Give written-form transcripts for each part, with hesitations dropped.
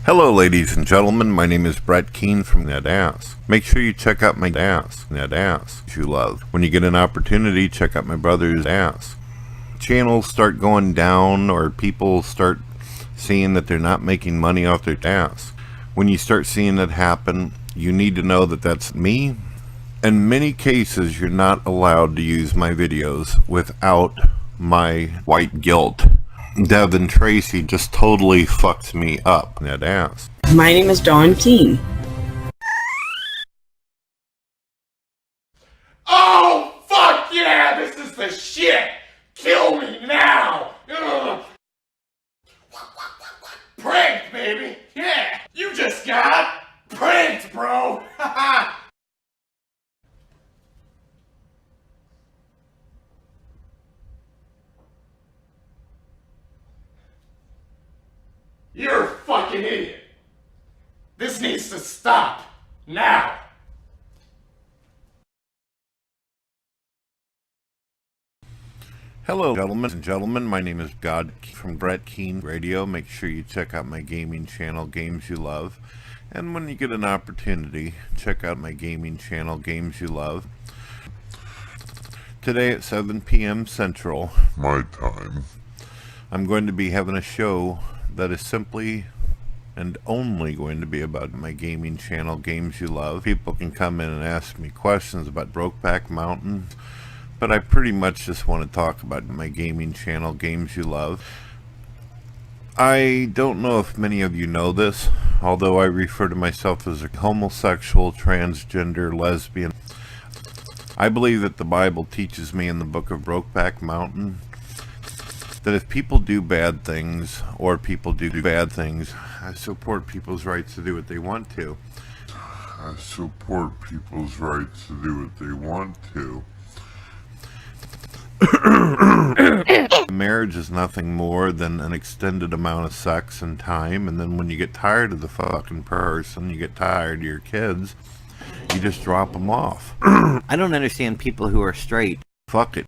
Hello ladies and gentlemen, my name is Brett Keene from That Ass. Make sure you check out my ass, That Ass, you love. When you get an opportunity, check out my brother's ass. Channels start going down or people start seeing that they're not making money off their ass. When you start seeing that happen, you need to know that that's me. In many cases, you're not allowed to use my videos without my white guilt. Devin Tracy just totally fucked me up, that ass. My name is Dawn Keene. Oh, fuck yeah, this is the shit! Kill me now! Ugh. Pranked, baby! Yeah! You just got pranked, bro! Haha! You're a fucking idiot. This needs to stop. Now. Hello gentlemen, my name is God from Brett Keene Radio. Make sure you check out my gaming channel, Games You Love. And when you get an opportunity, check out my gaming channel, Games You Love. Today at 7 p.m. Central, my time, I'm going to be having a show that is simply and only going to be about my gaming channel, Games You Love. People can come in and ask me questions about Brokeback Mountain, but I pretty much just want to talk about my gaming channel, Games You Love. I don't know if many of you know this, although I refer to myself as a homosexual, transgender, lesbian. I believe that the Bible teaches me in the book of Brokeback Mountain that if people do bad things, or people do bad things, I support people's rights to do what they want to. I support people's rights to do what they want to. Marriage is nothing more than an extended amount of sex and time, and then when you get tired of the fucking person, you get tired of your kids, you just drop them off. I don't understand people who are straight. Fuck it.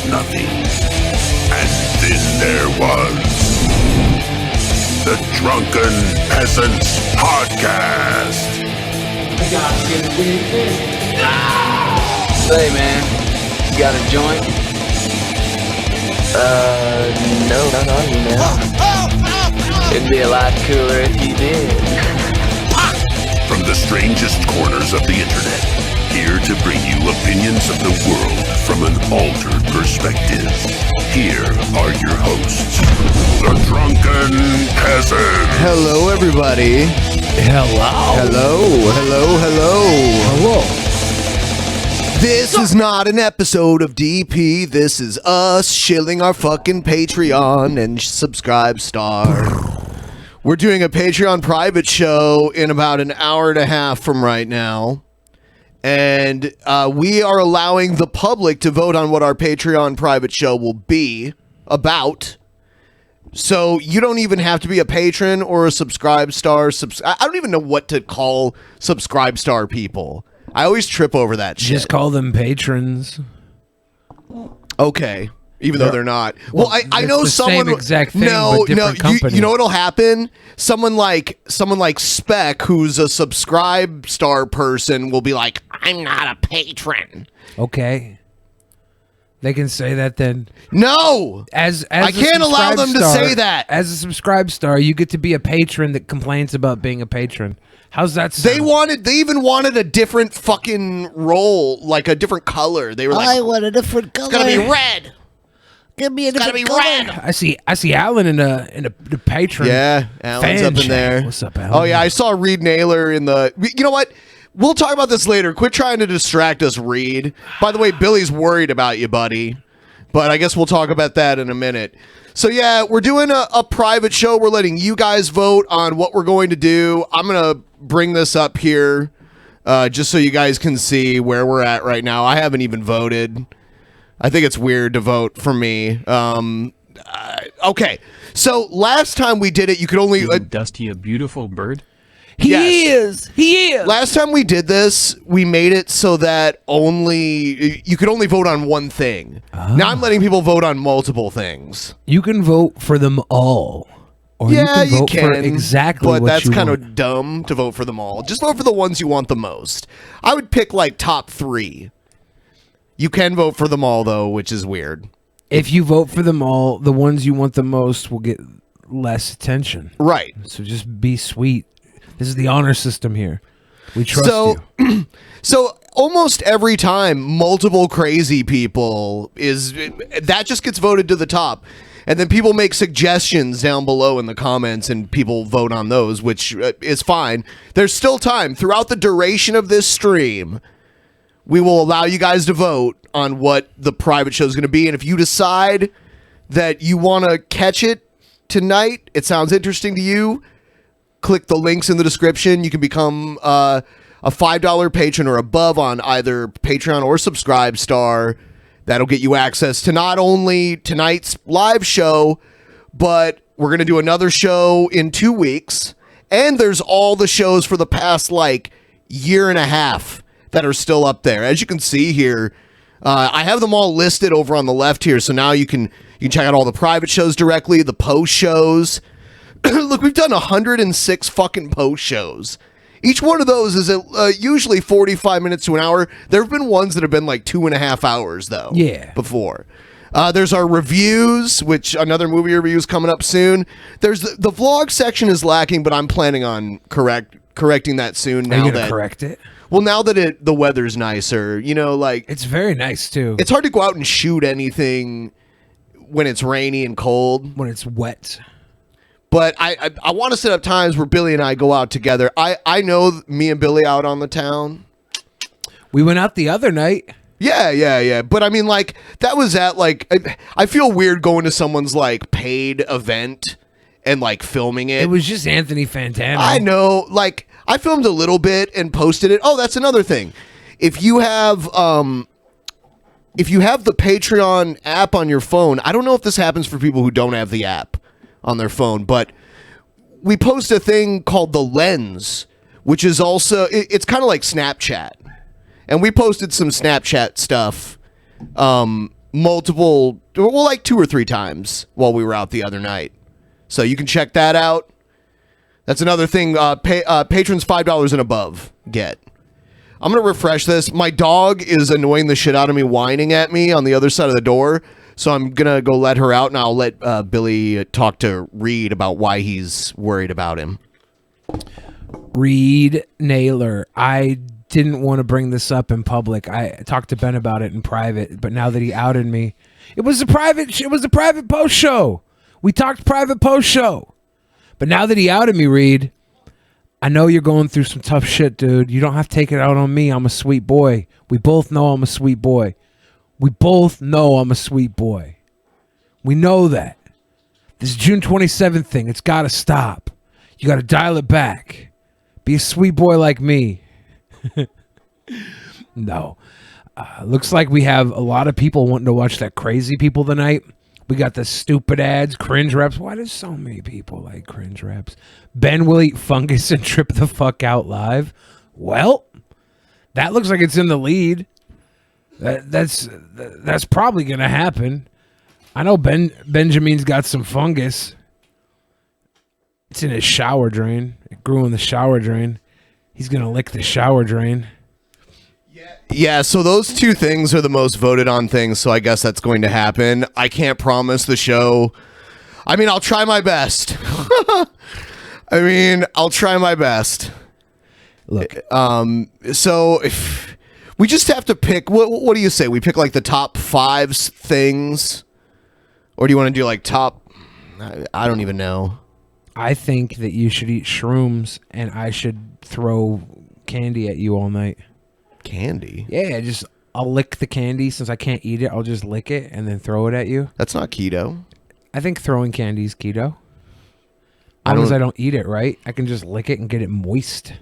Nothing. And then there was the Drunken Peasants Podcast. Say, man, you got a joint? No, not on you, man. It'd be a lot cooler if you did. From the strangest corners of the internet, here to bring you opinions of the world from an altered perspective. Here are your hosts, the Drunken Peasants. Hello, everybody. Hello. This is not an episode of DP. This is us shilling our fucking Patreon and subscribe star. We're doing a Patreon private show in about an hour and a half from right now. And we are allowing the public to vote on what our Patreon private show will be about. So you don't even have to be a patron or a subscribe star. I don't even know what to call subscribe star people. I always trip over that shit. Just call them patrons. Okay. Even though they're not. Well, I know the someone. Same exact thing, but different company. You know what'll happen? Someone like Spec, who's a subscribe star person, will be like, "I'm not a patron." Okay, they can say that then. No, as I can't allow them to say that. As a subscribe star, you get to be a patron that complains about being a patron. How's that sound? They even wanted a different fucking role, like a different color. They were like, I want a different color. It's gonna be red. Give me a different color. Red. I see Alan in the patron. Yeah, Alan's up in there. What's up, Alan? Oh yeah, I saw Reed Naylor in the. You know what? We'll talk about this later. Quit trying to distract us, Reed. By the way, Billy's worried about you, buddy. But I guess we'll talk about that in a minute. So yeah, we're doing a private show. We're letting you guys vote on what we're going to do. I'm going to bring this up here just so you guys can see where we're at right now. I haven't even voted. I think it's weird to vote for me. Okay, so last time we did it, you could only... Isn't Dusty a beautiful bird? He is. Last time we did this, we made it so that you could only vote on one thing. Now I'm letting people vote on multiple things. You can vote for them all. Or Yeah, you can vote for exactly but what that's you kind want. of dumb to vote for them all. Just vote for the ones you want the most. I would pick like top 3. You can vote for them all though, which is weird. If you vote for them all, the ones you want the most will get less attention. Right. So just be sweet. This is the honor system here. We trust you. So almost every time, multiple crazy people that just gets voted to the top. And then people make suggestions down below in the comments and people vote on those, which is fine. There's still time. Throughout the duration of this stream, we will allow you guys to vote on what the private show is going to be. And if you decide that you want to catch it tonight, it sounds interesting to you, click the links in the description. You can become a $5 patron or above on either Patreon or Subscribe Star. That'll get you access to not only tonight's live show, but we're going to do another show in 2 weeks. And there's all the shows for the past like year and a half that are still up there. As you can see here, I have them all listed over on the left here. So now you can check out all the private shows directly, the post shows. Look, we've done 106 fucking post shows. Each one of those is usually 45 minutes to an hour. There have been ones that have been like 2.5 hours, though. Yeah. Before. There's our reviews, which another movie review is coming up soon. There's the vlog section is lacking, but I'm planning on correcting that soon. Now Are you gonna correct it? Well, now that the weather's nicer, like it's very nice too. It's hard to go out and shoot anything when it's rainy and cold. When it's wet. But I want to set up times where Billy and I go out together. I know me and Billy out on the town. We went out the other night. Yeah. But I mean, like, that was at, like, I feel weird going to someone's, like, paid event and, like, filming it. It was just Anthony Fantano. I know. Like, I filmed a little bit and posted it. Oh, that's another thing. If you have the Patreon app on your phone, I don't know if this happens for people who don't have the app on their phone, but we post a thing called The Lens, which is also, it's kind of like Snapchat. And we posted some Snapchat stuff like 2 or 3 times while we were out the other night. So you can check that out. That's another thing patrons $5 and above get. I'm going to refresh this. My dog is annoying the shit out of me, whining at me on the other side of the door. So I'm going to go let her out, and I'll let Billy talk to Reed about why he's worried about him. Reed Naylor. I didn't want to bring this up in public. I talked to Ben about it in private, but now that he outed me, it was a private post show. We talked private post show. But now that he outed me, Reed, I know you're going through some tough shit, dude. You don't have to take it out on me. I'm a sweet boy. We both know I'm a sweet boy. We both know I'm a sweet boy. We know that. This June 27th thing, it's got to stop. You got to dial it back. Be a sweet boy like me. No. Looks like we have a lot of people wanting to watch that Crazy People tonight. We got the stupid ads, cringe reps. Why does so many people like cringe reps? Ben will eat fungus and trip the fuck out live. Well, that looks like it's in the lead. That's probably gonna happen. I know Benjamin's got some fungus. It's in his shower drain. It grew in the shower drain. He's gonna lick the shower drain. Yeah, so those 2 things are the most voted on things, so I guess that's going to happen. I can't promise the show. I mean, I'll try my best. I'll try my best. Look. So if we just have to pick, what do you say? We pick like the top 5 things? Or do you want to do like top, I don't even know. I think that you should eat shrooms and I should throw candy at you all night. Candy? Yeah, just I'll lick the candy since I can't eat it. I'll just lick it and then throw it at you. That's not keto. I think throwing candy is keto. As long as I don't eat it, right? I can just lick it and get it moist.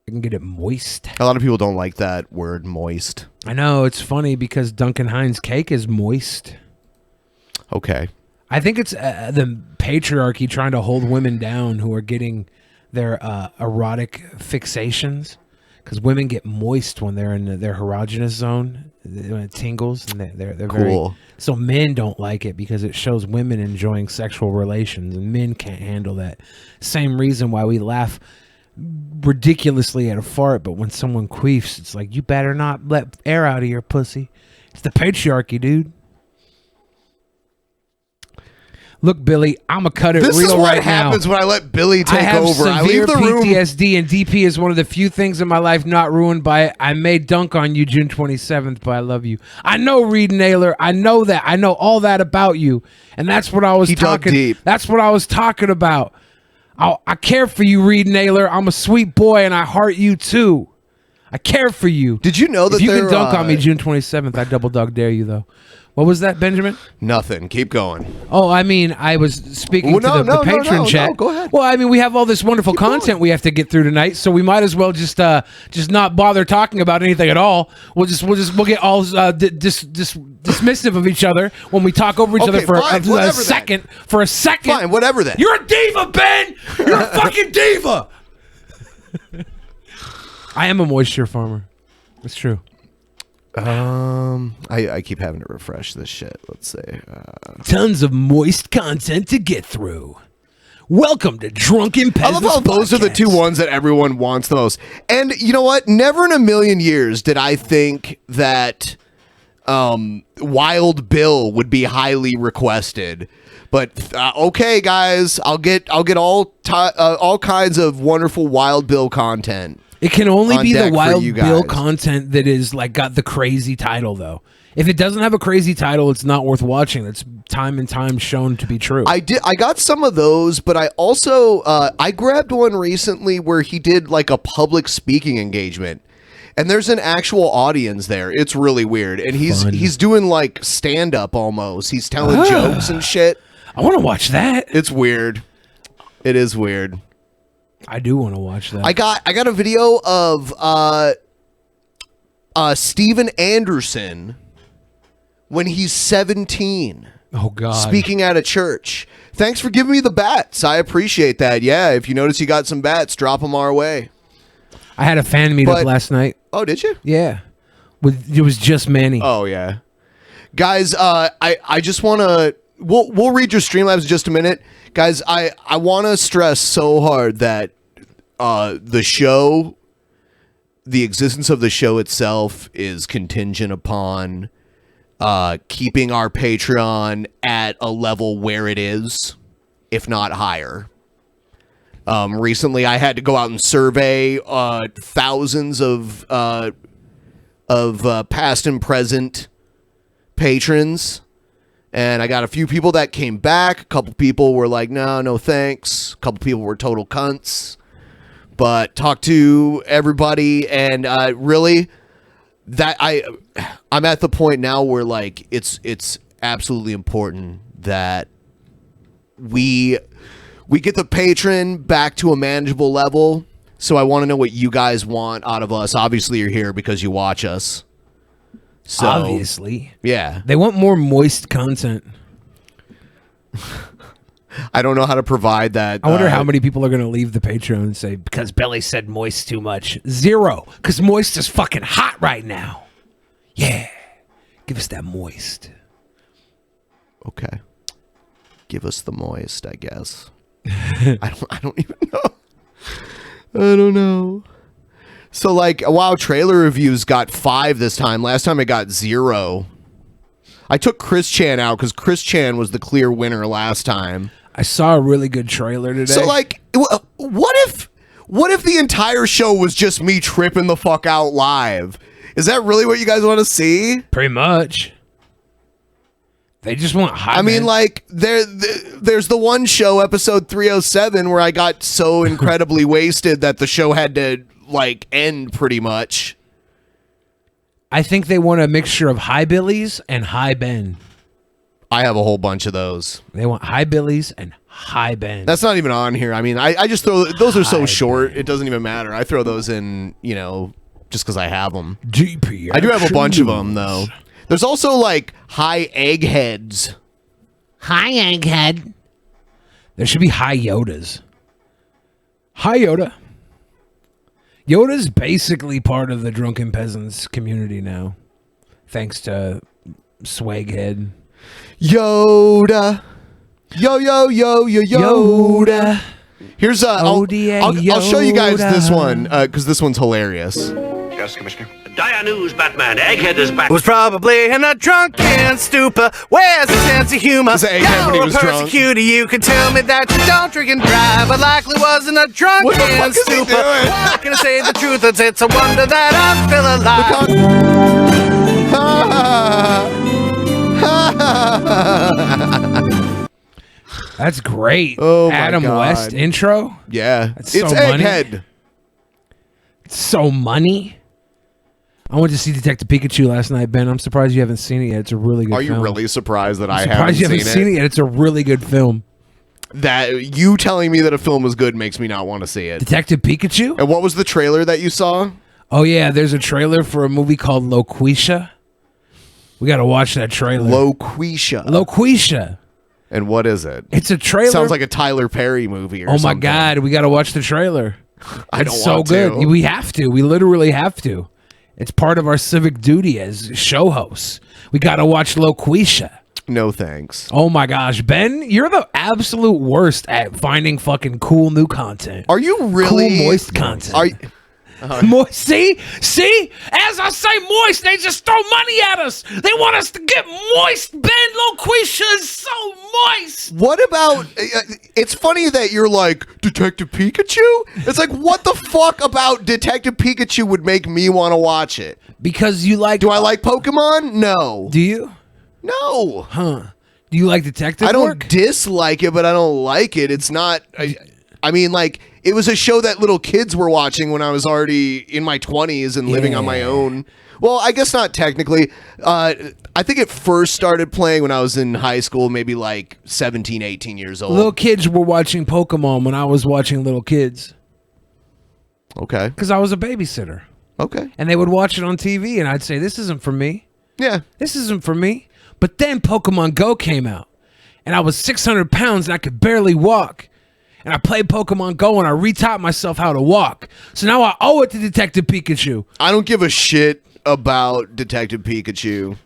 I can get it moist. A lot of people don't like that word, moist. I know, it's funny because Duncan Hines cake is moist. Okay. I think it's the patriarchy trying to hold women down who are getting their erotic fixations. Because women get moist when they're in their erogenous zone, when it tingles, and they're Cool. very. So men don't like it because it shows women enjoying sexual relations, and men can't handle that. Same reason why we laugh ridiculously at a fart, but when someone queefs, it's like, you better not let air out of your pussy. It's the patriarchy, dude. Look, Billy, I'm going to cut it real right now. This is what happens when I let Billy take over. I leave the room. PTSD, and DP is one of the few things in my life not ruined by it. I may dunk on you June 27th, but I love you. I know, Reed Naylor. I know that. I know all that about you. And that's what I was talking. Deep. That's what I was talking about. I care for you, Reed Naylor. I'm a sweet boy, and I heart you, too. I care for you. Did you know that if you can dunk on me June 27th, I double dog dare you, though. What was that, Benjamin? Nothing. Keep going. Oh, I mean, I was speaking to the patron chat. No, go ahead. Well, I mean, we have all this wonderful content we have to get through tonight, so we might as well just not bother talking about anything at all. We'll get all dismissive of each other when we talk over each other for a second. For a second. Fine, whatever then. You're a diva, Ben. You're a fucking diva. I am a moisture farmer. It's true. I keep having to refresh this shit. Let's see. Tons of moist content to get through. Welcome to Drunken Peasants. I love how those are the two ones that everyone wants the most. And you know what? Never in a million years did I think that Wild Bill would be highly requested. But okay, guys, I'll get all kinds of wonderful Wild Bill content. It can only be the Wild Bill content that is like got the crazy title, though. If it doesn't have a crazy title, it's not worth watching. That's time and time shown to be true. I got some of those, but I also I grabbed one recently where he did like a public speaking engagement, and there's an actual audience there. It's really weird, and he's doing like stand up almost. He's telling jokes and shit. I want to watch that. It's weird. It is weird. I do want to watch that. I got a video of Steven Anderson when he's 17. Oh God! Speaking at a church. Thanks for giving me the bats. I appreciate that. Yeah, if you notice you got some bats, drop them our way. I had a fan meetup last night. Oh, did you? Yeah. It was just Manny. Oh yeah, guys. I just want to. We'll read your Streamlabs in just a minute, guys. I want to stress so hard that the show, the existence of the show itself, is contingent upon keeping our Patreon at a level where it is, if not higher. Recently, I had to go out and survey thousands of past and present patrons. And I got a few people that came back. A couple people were like, no thanks. A couple people were total cunts. But talked to everybody, and really, that I'm at the point now where like it's absolutely important that we get the patron back to a manageable level. So I want to know what you guys want out of us. Obviously, you're here because you watch us. So, obviously. Yeah. They want more moist content. I don't know how to provide that. I wonder how many people are going to leave the Patreon and say, because Billy said moist too much. 0. Because moist is fucking hot right now. Yeah. Give us that moist. Okay. Give us the moist, I guess. I don't even know. I don't know. So, like, WoW trailer reviews got 5 this time. Last time it got 0. I took Chris Chan out because Chris Chan was the clear winner last time. I saw a really good trailer today. So, like, what if the entire show was just me tripping the fuck out live? Is that really what you guys want to see? Pretty much. They just want high. I mean, like, there's the one show, episode 307, where I got so incredibly wasted that the show had to, like, end pretty much. I think they want a mixture of high billies and high Ben. I have a whole bunch of those. They want high billies and high Ben. That's not even on here. I mean, I just throw those are so short. It doesn't even matter. I throw those in, just because I have them. GP. I do have a bunch of them though. There's also like high eggheads. Hi, Egghead. There should be high Yodas. Hi, Yoda. Yoda's basically part of the Drunken Peasants community now, thanks to Swaghead. Yoda. Yo, yo, yo, yo, Yoda. Here's I'll show you guys this one, because this one's hilarious. Yes, Commissioner. Dire news, Batman. Egghead is back. Was probably in a drunken stupor. Where's the sense of humor? Egghead when he was drunk. Persecutor, you can tell me that you don't drink and drive. I likely wasn't a drunken stupor. What can I say the truth? It's a wonder that I'm still alive. That's great. Oh, my Adam God. West intro. Yeah, That's it's so Egghead. Money. It's so money. I went to see Detective Pikachu last night, Ben. I'm surprised you haven't seen it yet. It's a really good film. Are you really surprised that I haven't surprised you haven't seen it yet. It's a really good film. That you telling me that a film was good makes me not want to see it. Detective Pikachu? And what was the trailer that you saw? Oh, yeah. There's a trailer for a movie called Loquisha. We got to watch that trailer. Loquisha. And what is it? It's a trailer. Sounds like a Tyler Perry movie or something. Oh, my God. We got to watch the trailer. I don't it's so want good. to. We have to. We literally have to. It's part of our civic duty as show hosts. We got to watch Loquisha. No thanks. Oh my gosh, Ben, you're the absolute worst at finding fucking cool new content. Are you really? Cool, moist content. Are you, Moist, see? As I say moist, they just throw money at us. They want us to get moist. Ben, Loquisha is so moist. What about, it's funny that you're like, Detective Pikachu? It's like, what the fuck about Detective Pikachu would make me want to watch it? Because you like... Do I like Pokemon? No. Do you? No. Huh. Do you like detective I don't work? dislike it, but I don't like it. It's not... I mean, like, it was a show that little kids were watching when I was already in my 20s and living on my own. Well, I guess not technically. I think it first started playing when I was in high school, maybe like 17, 18 years old. Little kids were watching Pokemon when I was watching little kids. Okay. Because I was a babysitter. Okay. And they would watch it on TV, and I'd say, this isn't for me. Yeah. This isn't for me. But then Pokemon Go came out, and I was 600 pounds, and I could barely walk. And I played Pokemon Go, and I retaught myself how to walk. So now I owe it to Detective Pikachu. I don't give a shit about Detective Pikachu.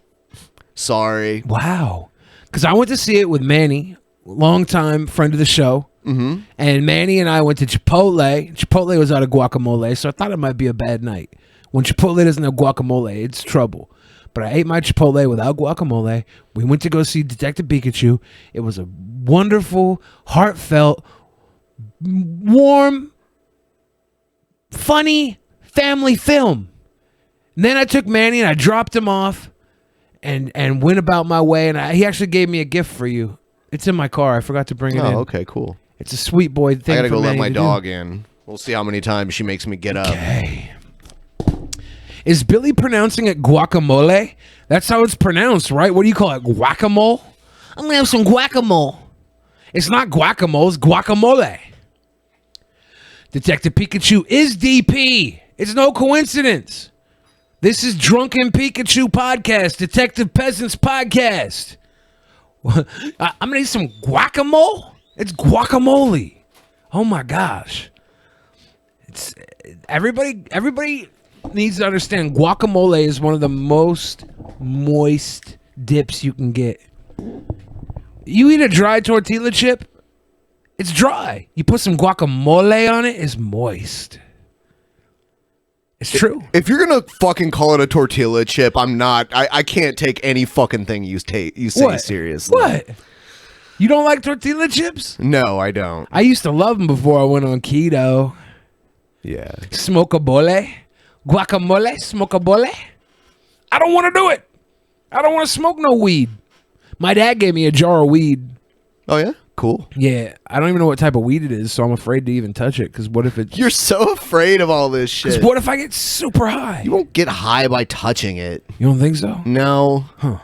Sorry. Wow. Because I went to see it with Manny, longtime friend of the show. Mm-hmm. And Manny and I went to Chipotle. Chipotle was out of guacamole, so I thought it might be a bad night. When Chipotle doesn't have guacamole, it's trouble. But I ate my Chipotle without guacamole. We went to go see Detective Pikachu. It was a wonderful, heartfelt, warm, funny family film. And then I took Manny and I dropped him off and went about my way. And he actually gave me a gift for you. It's in my car. I forgot to bring it in. Oh, okay, cool. It's a sweet boy thing. I gotta for go let Manny my to dog do. in. We'll see how many times she makes me get up. Okay. Is Billy pronouncing it guacamole? That's how it's pronounced, right? What do you call it? Guacamole? I'm gonna have some guacamole. It's not guacamole, it's guacamole. Detective Pikachu is DP. It's no coincidence. This is Drunken Pikachu Podcast, Detective Peasants Podcast. I'm gonna need some guacamole. It's guacamole. Oh my gosh. It's everybody needs to understand guacamole is one of the most moist dips you can get. You eat a dry tortilla chip, it's dry. You put some guacamole on it, it's moist. It's true. If you're gonna fucking call it a tortilla chip, I'm not. I can't take any fucking thing you say seriously. What? You don't like tortilla chips? No, I don't. I used to love them before I went on keto. Yeah. Smokabole? Guacamole? Smokabole? I don't want to do it. I don't want to smoke no weed. My dad gave me a jar of weed. Oh, yeah? cool. Yeah, I don't even know what type of weed it is, so I'm afraid to even touch it. Because what if it? You're so afraid of all this shit. Because what if I get super high? You won't get high by touching it. You don't think so? No. Huh.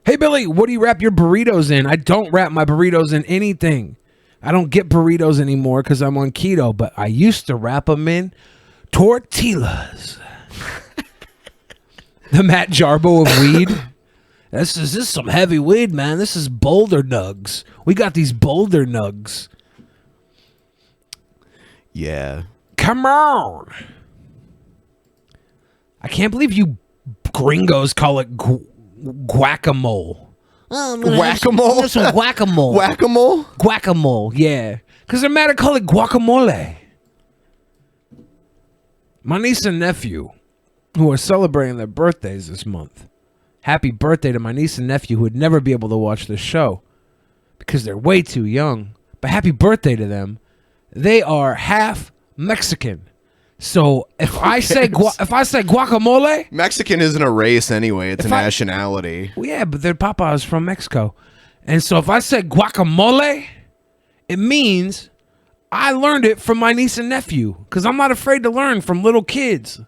Hey, Billy, what do you wrap your burritos in? I don't wrap my burritos in anything. I don't get burritos anymore because I'm on keto, but I used to wrap them in tortillas. The Matt Jarbo of weed. This is some heavy weed, man. This is Boulder Nugs. We got these Boulder Nugs. Yeah. Come on. I can't believe you gringos call it guacamole. Whack-a-mole? There's some guacamole. Whack-a-mole? Guacamole, yeah. Because they're mad to call it guacamole. My niece and nephew, who are celebrating their birthdays this month. Happy birthday to my niece and nephew who would never be able to watch this show because they're way too young. But happy birthday to them. They are half Mexican. So if I say guacamole, Mexican isn't a race anyway; it's a nationality. Well, yeah, but their papa is from Mexico, and so if I say guacamole, it means I learned it from my niece and nephew because I'm not afraid to learn from little kids.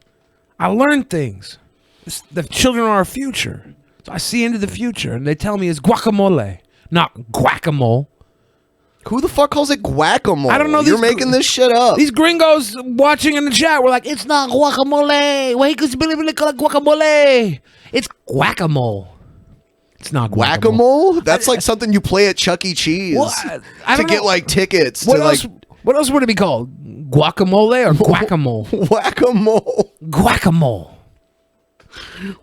I learn things. The children are our future, so I see into the future, and they tell me it's guacamole, not guacamole. Who the fuck calls it guacamole? I don't know. You're making this shit up. These gringos watching in the chat were like, "It's not guacamole. Why could you call it guacamole? It's guacamole. It's not guacamole. That's like something you play at Chuck E. Cheese to get like tickets. What else would it be called? Guacamole or guacamole? Whack-a-mole. Guacamole.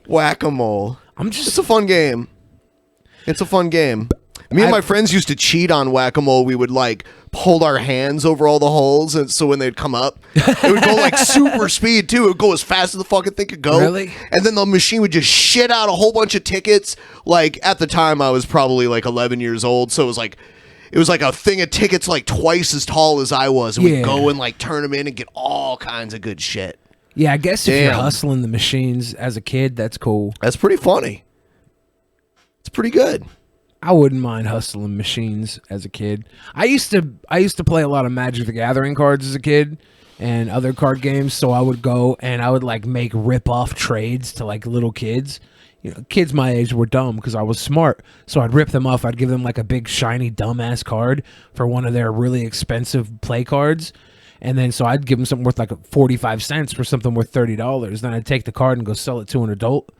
Whack-a-mole. It's a fun game. It's a fun game. Me and my friends used to cheat on whack-a-mole. We would like hold our hands over all the holes, and so when they'd come up, it would go like super speed too. It would go as fast as the fucking thing could go. Really? And then the machine would just shit out a whole bunch of tickets. Like at the time, I was probably like 11 years old, so it was like a thing of tickets like twice as tall as I was, and we'd go and like turn them in and get all kinds of good shit. Yeah, I guess if you're hustling the machines as a kid, that's cool. That's pretty funny. It's pretty good. I wouldn't mind hustling machines as a kid. I used to play a lot of Magic the Gathering cards as a kid and other card games, so I would go and I would like make rip-off trades to like little kids. You know, kids my age were dumb because I was smart, so I'd rip them off. I'd give them like a big shiny dumbass card for one of their really expensive play cards. And then so I'd give them something worth like 45 cents for something worth $30. Then I'd take the card and go sell it to an adult.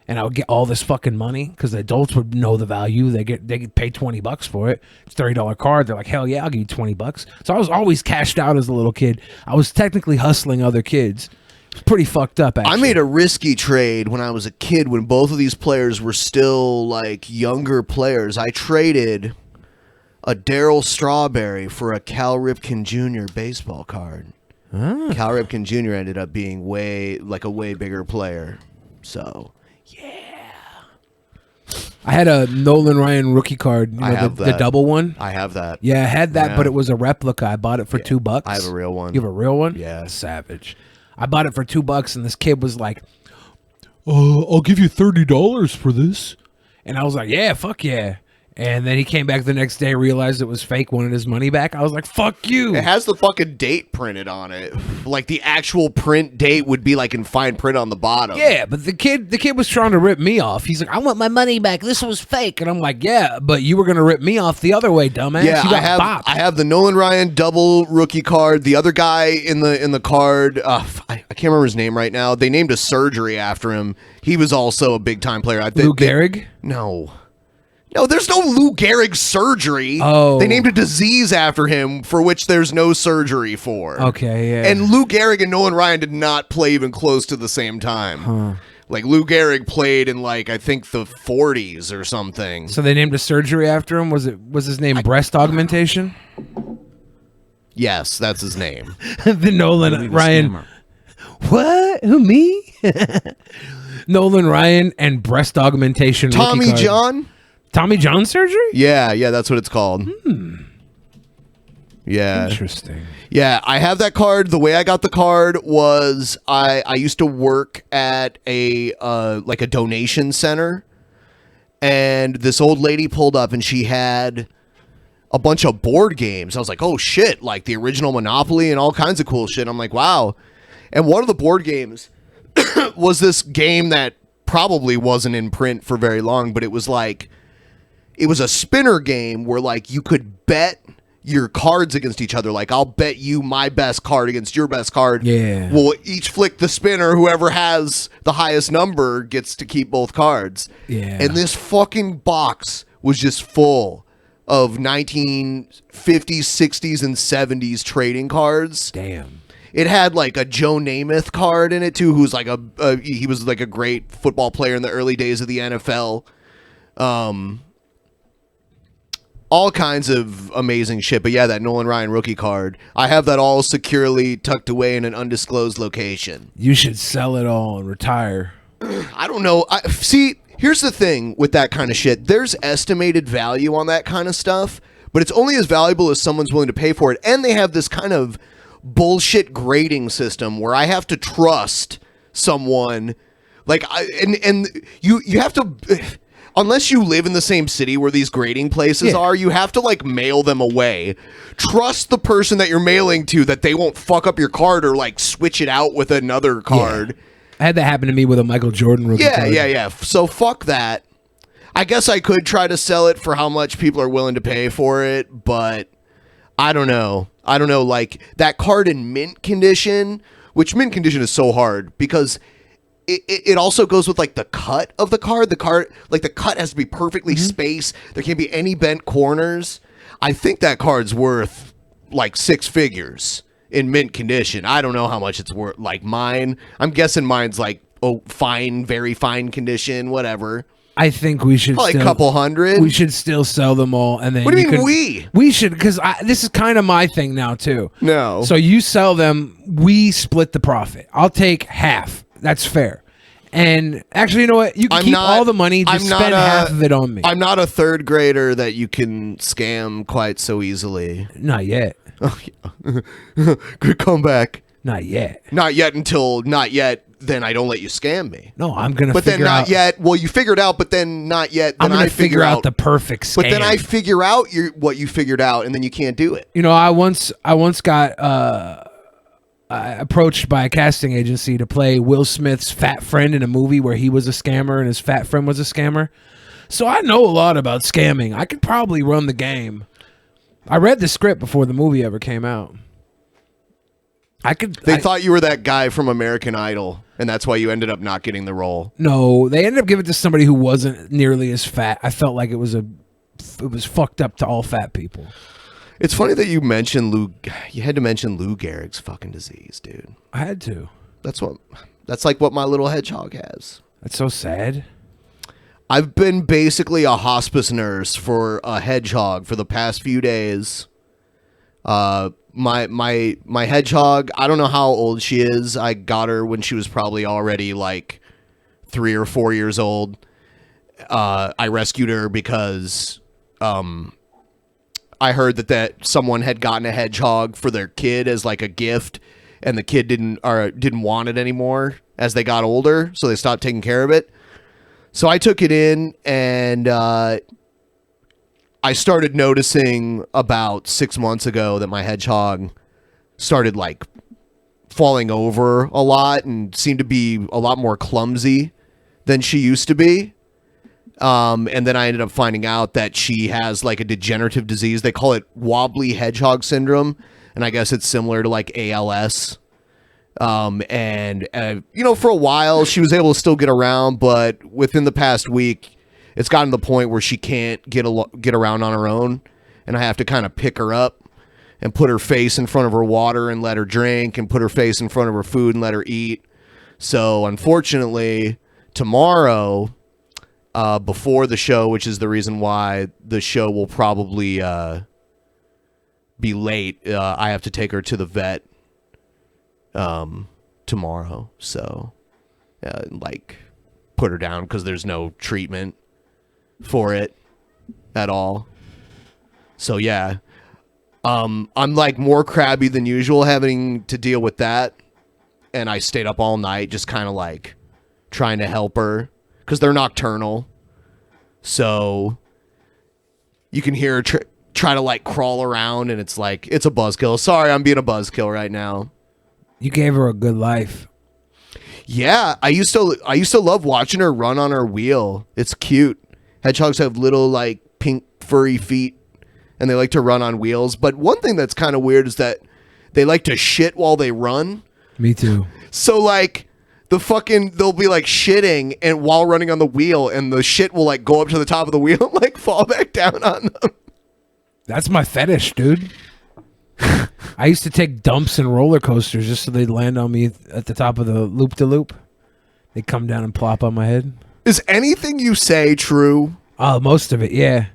And I would get all this fucking money because the adults would know the value. They get paid $20 for it. It's a $30 card. They're like, hell yeah, I'll give you $20. So I was always cashed out as a little kid. I was technically hustling other kids. It's pretty fucked up, actually. I made a risky trade when I was a kid when both of these players were still like younger players. I traded a Darryl Strawberry for a Cal Ripken Jr. baseball card. Cal Ripken Jr. ended up being a way bigger player. So... I had a Nolan Ryan rookie card, the double one. I have that. Yeah, I had that, but it was a replica. I bought it for $2. I have a real one. You have a real one? Yeah. Savage. I bought it for $2, and this kid was like, I'll give you $30 for this. And I was like, yeah, fuck yeah. And then he came back the next day, realized it was fake, wanted his money back. I was like, fuck you. It has the fucking date printed on it. Like the actual print date would be like in fine print on the bottom. Yeah, but the kid was trying to rip me off. He's like, I want my money back. This was fake. And I'm like, yeah, but you were going to rip me off the other way, dumbass. Yeah, you got I have the Nolan Ryan double rookie card. The other guy in the card, I can't remember his name right now. They named a surgery after him. He was also a big time player. Lou Gehrig? No, there's no Lou Gehrig surgery. Oh. They named a disease after him for which there's no surgery for. Okay, yeah. And Lou Gehrig and Nolan Ryan did not play even close to the same time. Huh. Like Lou Gehrig played in like I think the 40s or something. So they named a surgery after him? Was his name breast augmentation? Yes, that's his name. The Nolan Ryan. What? Who, me? Nolan Ryan and breast augmentation. Tommy John? Tommy John surgery? Yeah, that's what it's called. Yeah. Interesting. Yeah, I have that card. The way I got the card was I used to work at a donation center, and this old lady pulled up and she had a bunch of board games. I was like, oh shit, like the original Monopoly and all kinds of cool shit. I'm like, wow. And one of the board games was this game that probably wasn't in print for very long, but it was a spinner game where like you could bet your cards against each other. Like, I'll bet you my best card against your best card. Yeah. We'll each flick the spinner. Whoever has the highest number gets to keep both cards. Yeah. And this fucking box was just full of 1950s, 60s, and 70s trading cards. Damn. It had like a Joe Namath card in it too, who's like he was like a great football player in the early days of the NFL. All kinds of amazing shit. But yeah, that Nolan Ryan rookie card, I have that all securely tucked away in an undisclosed location. You should sell it all and retire. I don't know. See, here's the thing with that kind of shit. There's estimated value on that kind of stuff, but it's only as valuable as someone's willing to pay for it. And they have this kind of bullshit grading system where I have to trust someone. Like, you have to... Unless you live in the same city where these grading places are, you have to like mail them away. Trust the person that you're mailing to that they won't fuck up your card or like switch it out with another card. Yeah. I had that happen to me with a Michael Jordan rookie card. Yeah. So fuck that. I guess I could try to sell it for how much people are willing to pay for it, but I don't know. Like that card in mint condition, which mint condition is so hard because it also goes with like the cut of the card. The card, like the cut has to be perfectly spaced. There can't be any bent corners. I think that card's worth like 6 figures in mint condition. I don't know how much it's worth. Like mine, I'm guessing mine's like fine, very fine condition, whatever. I think we should probably a couple hundred. We should still sell them all, and then what do you mean we should, because this is kind of my thing now too. No, so you sell them, we split the profit. I'll take half. That's fair. And actually, you know what? You can keep all the money. Just spend half of it on me. I'm not a third grader that you can scam quite so easily. Not yet. Oh, yeah. Good comeback. Not yet. Not yet until not yet. Then I don't let you scam me. No, I'm gonna. But then not yet. Well, you figured out. But then not yet. Then I'm gonna figure out the perfect scam. But then I figure out what you figured out, and then you can't do it. You know, I once got approached by a casting agency to play Will Smith's fat friend in a movie where he was a scammer and his fat friend was a scammer. So I know a lot about scamming. I could probably run the game. I read the script before the movie ever came out. They thought you were that guy from American Idol, and that's why you ended up not getting the role. No, they ended up giving it to somebody who wasn't nearly as fat. I felt like it was fucked up to all fat people. It's funny that you mentioned you had to mention Lou Gehrig's fucking disease, dude. I had to. That's like what my little hedgehog has. That's so sad. I've been basically a hospice nurse for a hedgehog for the past few days. My hedgehog, I don't know how old she is. I got her when she was probably already like 3 or 4 years old. I rescued her because I heard that someone had gotten a hedgehog for their kid as like a gift, and the kid didn't want it anymore as they got older, so they stopped taking care of it. So I took it in, and I started noticing about 6 months ago that my hedgehog started like falling over a lot and seemed to be a lot more clumsy than she used to be. And then I ended up finding out that she has like a degenerative disease. They call it wobbly hedgehog syndrome. And I guess it's similar to like ALS. And for a while she was able to still get around, but within the past week, it's gotten to the point where she can't get around on her own. And I have to kind of pick her up and put her face in front of her water and let her drink, and put her face in front of her food and let her eat. So unfortunately, tomorrow, before the show, which is the reason why the show will probably be late, I have to take her to the vet tomorrow. So like put her down because there's no treatment for it at all. So yeah, I'm like more crabby than usual having to deal with that, and I stayed up all night just kind of like trying to help her because they're nocturnal, so you can hear her try to like crawl around, and it's like it's a buzzkill. Sorry, I'm being a buzzkill right now. You gave her a good life. Yeah, I used to love watching her run on her wheel. It's cute. Hedgehogs have little like pink furry feet, and they like to run on wheels. But one thing that's kind of weird is that they like to shit while they run. Me too. So like they'll be like shitting and while running on the wheel, and the shit will like go up to the top of the wheel and like fall back down on them. That's my fetish, dude. I used to take dumps in roller coasters just so they'd land on me at the top of the loop-de-loop. They'd come down and plop on my head. Is anything you say true? Most of it, yeah.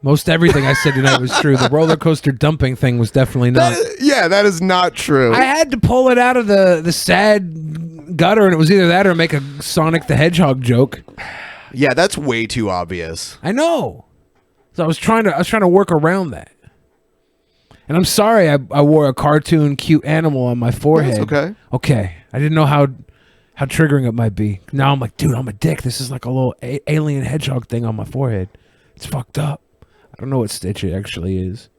Most everything I said tonight was true. The roller coaster dumping thing was definitely not. That is not true. I had to pull it out of the sad gutter, and it was either that or make a Sonic the Hedgehog joke. Yeah, that's way too obvious. I know. So I was trying to work around that. And I'm sorry I wore a cartoon cute animal on my forehead. That's okay. Okay. I didn't know how triggering it might be. Now I'm like, dude, I'm a dick. This is like a little alien hedgehog thing on my forehead. It's fucked up. I don't know what Stitch it actually is.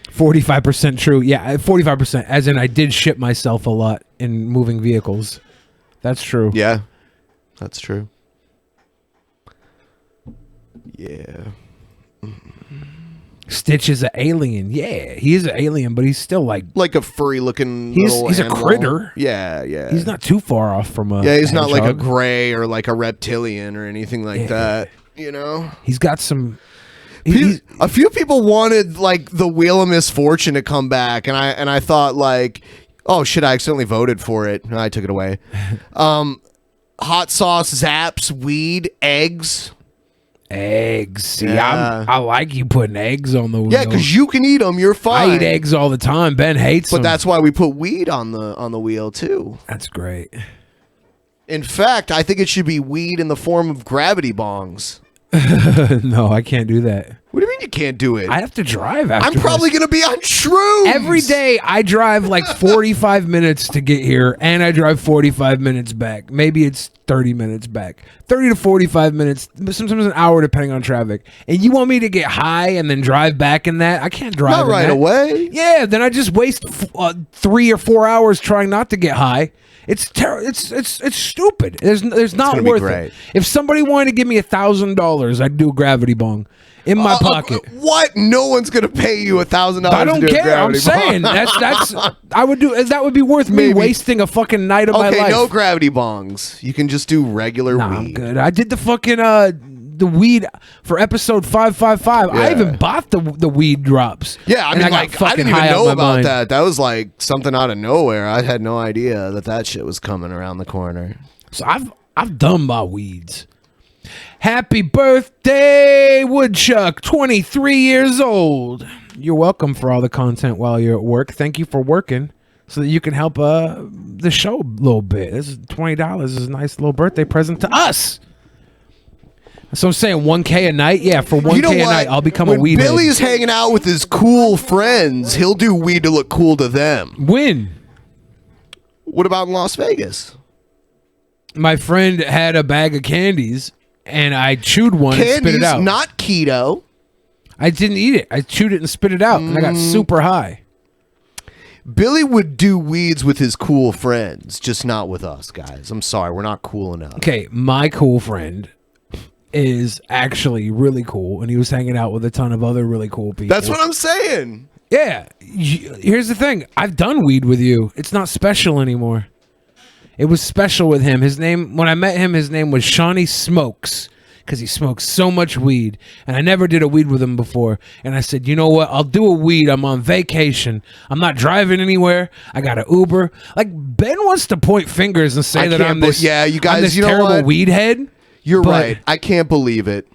45% true. Yeah, 45%. As in I did shit myself a lot in moving vehicles. That's true. Yeah, that's true. Yeah. Stitch is an alien. Yeah, he is an alien, but he's still like a furry looking. He's a animal. critter. Yeah, yeah. He's not too far off from a. Yeah, he's not like a hedgehog. gray or like a reptilian or anything like that. You know, he's got some. A few people wanted like the Wheel of Misfortune to come back, and I thought like, oh shit, I accidentally voted for it. I took it away. Hot sauce, zaps, weed, eggs. Eggs. See, Yeah. I like you putting eggs on the wheel. Yeah, because you can eat them. You're fine. I eat eggs all the time. Ben hates them. But that's why we put weed on the wheel too. That's great. In fact, I think it should be weed in the form of gravity bongs. No, I can't do that. What do you mean you can't do it? I have to drive after I'm probably going to be on shrooms. Every day I drive like 45 minutes to get here, and I drive 45 minutes back. Maybe it's 30 minutes back. 30 to 45 minutes, sometimes an hour depending on traffic. And you want me to get high and then drive back in that? I can't drive Not in right that. away. Yeah, then I just waste 3 or 4 hours trying not to get high. It's stupid. There's not gonna be worth great. it. If somebody wanted to give me $1,000, I'd do a gravity bong in my pocket. What? No one's going to pay you $1,000. I don't to do a care. I'm gravity saying bong. that's I would do that. Would be worth me wasting a fucking night of my Okay, life. no gravity bongs. You can just do regular weed. I'm good. I did the fucking the weed for episode 555. I Yeah. even bought the weed drops. Yeah, I And mean, got like, I fucking didn't even high out know my about mind. that. That was like something out of nowhere. I had no idea that shit was coming around the corner. So I've done my weeds. Happy birthday, Woodchuck, 23 years old. You're welcome for all the content while you're at work. Thank you for working so that you can help the show a little bit. This is $20. This is a nice little birthday present to us. So I'm saying 1K a night? Yeah, for 1K You know a what? night, I'll become when a weed head. Billy's hanging out with his cool friends, he'll do weed to look cool to them. When? What about in Las Vegas? My friend had a bag of candies, and I chewed one and spit Candies, it out. not keto. I didn't eat it. I chewed it and spit it out, and I got super high. Billy would do weeds with his cool friends, just not with us, guys. I'm sorry, we're not cool enough. Okay, my cool friend is actually really cool, and he was hanging out with a ton of other really cool people. That's what I'm saying. Yeah. Here's the thing. I've done weed with you. It's not special anymore. It was special with him. His name, when I met him, his name was Shawnee Smokes, because he smokes so much weed, and I never did a weed with him before. And I said, you know what? I'll do a weed. I'm on vacation. I'm not driving anywhere. I got an Uber. Like, Ben wants to point fingers and say that I'm this, yeah, you guys, I'm this you know terrible what? weed head. You're But- right. I can't believe it.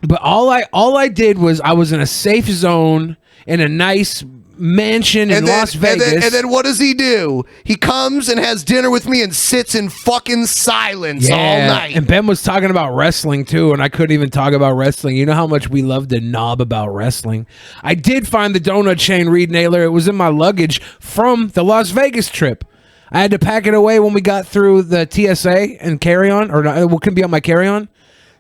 But all I did was I was in a safe zone in a nice mansion in Las Vegas. And then what does he do? He comes and has dinner with me and sits in fucking silence all night. And Ben was talking about wrestling too, and I couldn't even talk about wrestling. You know how much we love to knob about wrestling. I did find the donut chain Reed Naylor. It was in my luggage from the Las Vegas trip. I had to pack it away when we got through the TSA and carry-on, or not, it couldn't be on my carry-on.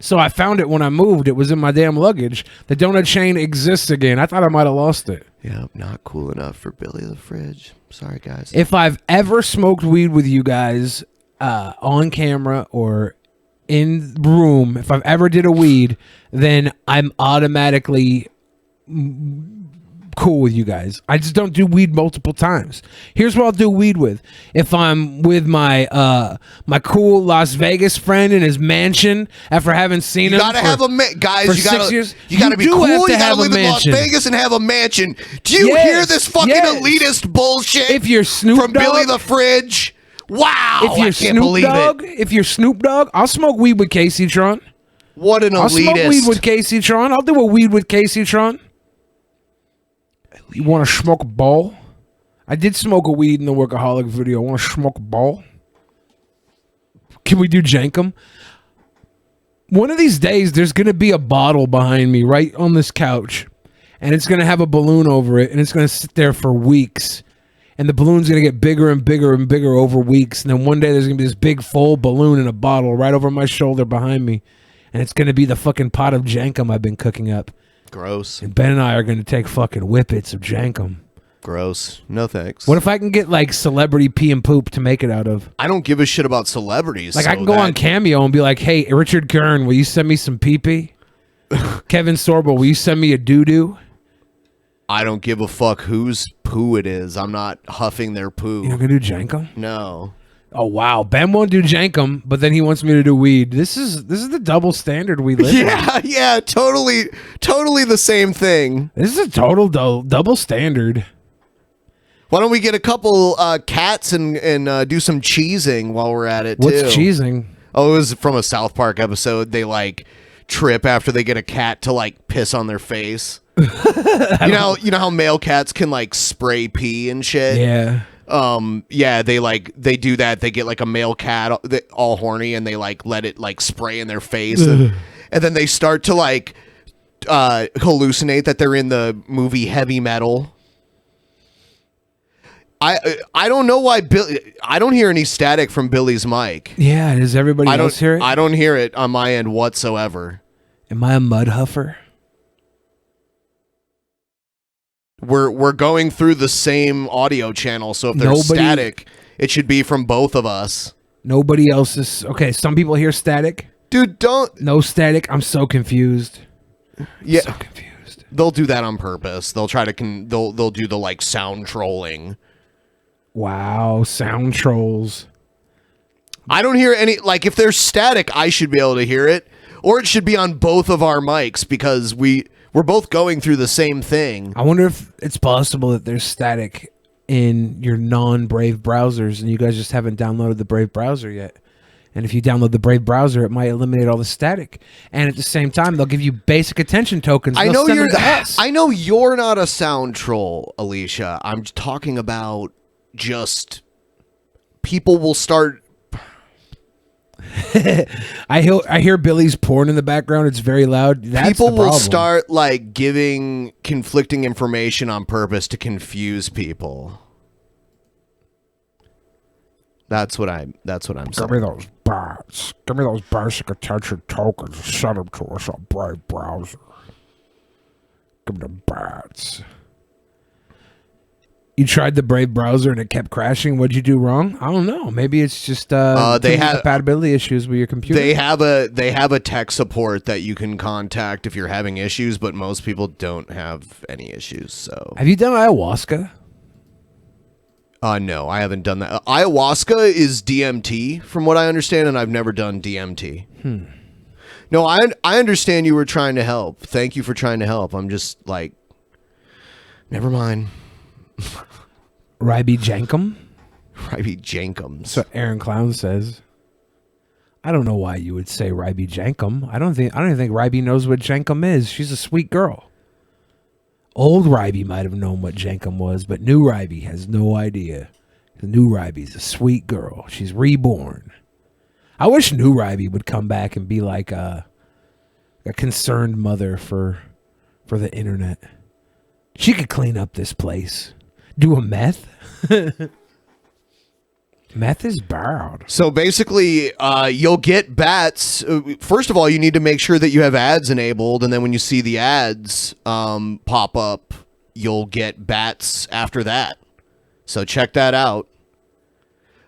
So I found it when I moved. It was in my damn luggage. The donut chain exists again. I thought I might have lost it. Yeah, not cool enough for Billy the Fridge. Sorry, guys. If I've ever smoked weed with you guys on camera or in room, if I've ever did a weed, then I'm automatically cool with you guys. I just don't do weed multiple times. Here's what I'll do weed with. If I'm with my my cool Las Vegas friend in his mansion after having seen him, gotta have a guys. For You gotta 6 years, you gotta be do cool. have to You gotta have a live in Las mansion. Vegas and have a mansion. Do you hear this fucking elitist bullshit? If you're Snoop from Dogg, Billy the Fridge, wow! If you're I can't Snoop believe Dogg, it. if you're Snoop Dogg, I'll smoke weed with Casey Tron. What an elitist! I'll smoke weed with Casey Tron. I'll do a weed with Casey Tron. You want to smoke a ball? I did smoke a weed in the Workaholic video. Want to smoke a ball? Can we do Jankum? One of these days, there's going to be a bottle behind me right on this couch. And it's going to have a balloon over it. And it's going to sit there for weeks. And the balloon's going to get bigger and bigger and bigger over weeks. And then one day, there's going to be this big full balloon in a bottle right over my shoulder behind me. And it's going to be the fucking pot of Jankum I've been cooking up. Gross. And Ben and I are going to take fucking whippets of Jankum. Gross. No thanks. What if I can get like celebrity pee and poop to make it out of? I don't give a shit about celebrities. Like so I can go on Cameo and be like, "Hey, Richard Kern, will you send me some pee pee?" Kevin Sorbo, will you send me a doo doo? I don't give a fuck whose poo it is. I'm not huffing their poo. You're not gonna do Jankum? No. Oh wow, Ben won't do Jankum, but then he wants me to do weed. This is the double standard we live in. Yeah, totally the same thing. This is a total double standard. Why don't we get a couple cats and do some cheesing while we're at it, too? What's cheesing? Oh, it was from a South Park episode. They, like, trip after they get a cat to, like, piss on their face. You know how male cats can, like, spray pee and shit? Yeah. Yeah, they do that. They get, like, a male cat all horny, and they, like, let it, like, spray in their face. And then they start to, like, hallucinate that they're in the movie Heavy Metal. I don't know why I don't hear any static from Billy's mic. Yeah, does everybody else hear it? I don't hear it on my end whatsoever. Am I a mud huffer? We're going through the same audio channel, so if there's static, it should be from both of us. Nobody else is okay. Some people hear static. Dude, no static. I'm so confused. Yeah, so confused. They'll do that on purpose. They'll try to they'll do the like sound trolling. Wow, sound trolls. I don't hear any, like, if there's static, I should be able to hear it. Or it should be on both of our mics because we're both going through the same thing. I wonder if it's possible that there's static in your non-Brave browsers and you guys just haven't downloaded the Brave browser yet. And if you download the Brave browser, it might eliminate all the static. And at the same time, they'll give you basic attention tokens. I know you're to us. I know you're not a sound troll, Alicia. I'm talking about just people will start. I hear Billy's porn in the background. It's very loud. That's people the will problem. start like giving conflicting information on purpose to confuse people. That's what I'm saying. Give me those bats. Give me those basic attention tokens. Send them to us on Brave browser. Give me the bats. You tried the Brave browser and it kept crashing. What'd you do wrong? I don't know. Maybe it's just they have compatibility issues with your computer. They have a tech support that you can contact if you're having issues, but most people don't have any issues. So have you done ayahuasca? No, I haven't done that. Ayahuasca is DMT, from what I understand, and I've never done DMT. No, I understand you were trying to help. Thank you for trying to help. I'm just like, never mind. Ryby Jankum? Ryby Jankums. So Aaron Clown says. I don't know why you would say Ryby Jankum. I don't even think Ryby knows what Jankum is. She's a sweet girl. Old Ryby might have known what Jankum was, but new Ryby has no idea. The new Ryby's a sweet girl. She's reborn. I wish new Ryby would come back and be like a concerned mother for the internet. She could clean up this place. Do a meth? Meth is bad. So basically, you'll get bats. First of all, you need to make sure that you have ads enabled, and then when you see the ads pop up, you'll get bats after that. So check that out.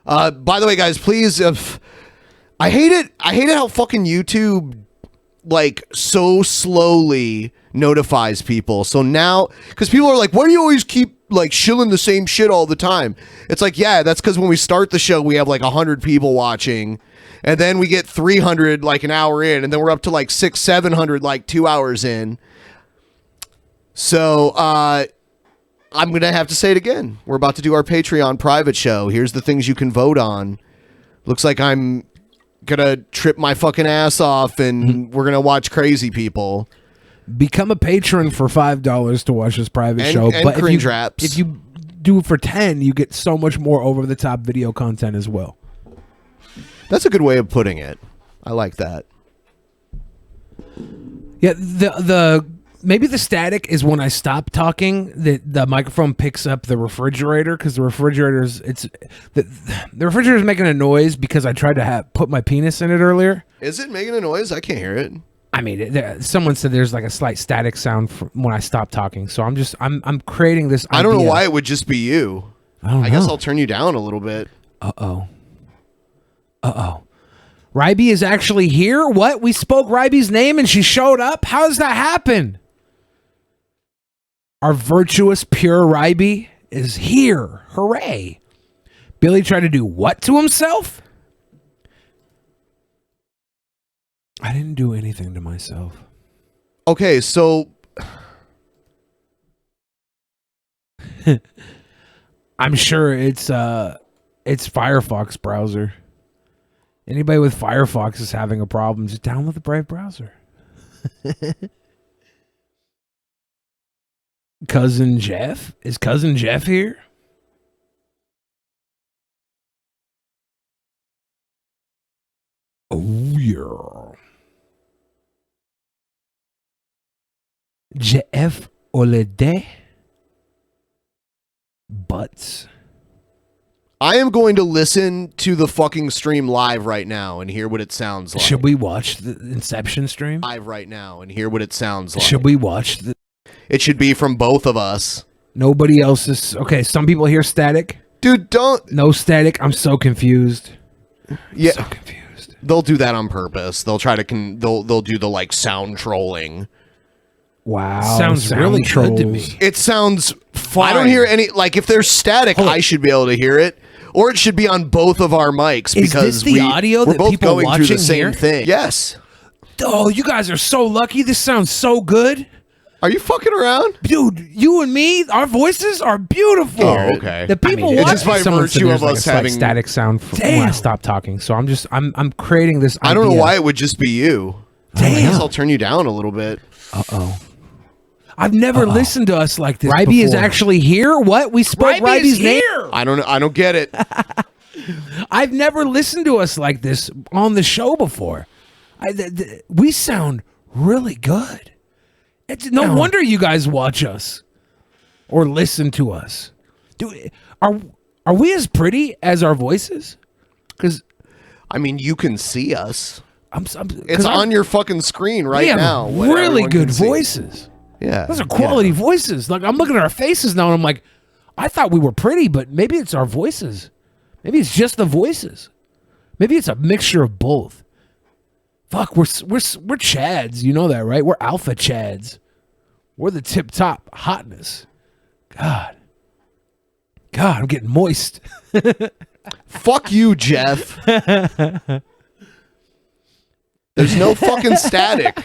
By the way, guys, please, if I hate it how fucking YouTube like so slowly notifies people. So now, because people are like, why do you always keep like shilling the same shit all the time? It's like, yeah, that's because when we start the show, we have like 100 people watching, and then we get 300 like an hour in, and then we're up to like 600-700 like 2 hours in. So I'm gonna have to say it again. We're about to do our Patreon private show. Here's the things you can vote on. Looks like I'm gonna trip my fucking ass off, and we're gonna watch crazy people. Become a patron for $5 to watch this private show. And but cringe raps. If you do it for 10, you get so much more over the top video content as well. That's a good way of putting it. I like that. Yeah, the maybe the static is when I stop talking. The microphone picks up the refrigerator because the refrigerator's the refrigerator's making a noise because I tried to put my penis in it earlier. Is it making a noise? I can't hear it. I mean, someone said there's like a slight static sound when I stop talking. So I'm creating this idea. I don't know why it would just be you. I guess I'll turn you down a little bit. Uh-oh. Ryby is actually here? What? We spoke Ryby's name and she showed up? How does that happen? Our virtuous, pure Ryby is here. Hooray. Billy tried to do what to himself? I didn't do anything to myself. Okay, so I'm sure it's Firefox browser. Anybody with Firefox is having a problem. Just download the Brave browser. Cousin Jeff? Is Cousin Jeff here? Oh, yeah. Jeff Olede Butts. I am going to listen to the fucking stream live right now and hear what it sounds like. Should we watch the Inception stream? Live right now and hear what it sounds like. Should we watch the... It should be from both of us. Nobody else is... Okay, some people hear static. Dude, don't... No static. I'm so confused. Yeah. So confused. They'll do that on purpose. They'll try to... They'll do the, like, sound trolling. Wow. Sounds really good to me. It sounds fine. I don't hear any... Like, if there's static, I should be able to hear it. Or it should be on both of our mics because is this the audio we're that both people going through the watching same hear? thing. Yes. Oh, you guys are so lucky. This sounds so good. Are you fucking around? Dude, you and me, our voices are beautiful. Oh, okay. The people it's watching... just by Someone said virtue there's of like us a slight having... static sound when I stop talking. So I'm creating this idea. I don't know why it would just be you. Damn. I guess I'll turn you down a little bit. Uh-oh. I've never listened to us like this Ryby is actually here? What? We spoke Ryby's name? I don't get it. I've never listened to us like this on the show before. We sound really good. It's no wonder you guys watch us or listen to us. Are we as pretty as our voices? Because I mean, you can see us. It's on your fucking screen right now. what Really everyone good can see. voices. Yeah, Those are quality voices. Like I'm looking at our faces now and I'm like, I thought we were pretty, but maybe it's our voices. Maybe it's just the voices. Maybe it's a mixture of both. Fuck, we're Chads. You know that, right? We're alpha Chads. We're the tip top hotness. God, I'm getting moist. Fuck you, Jeff. There's no fucking static.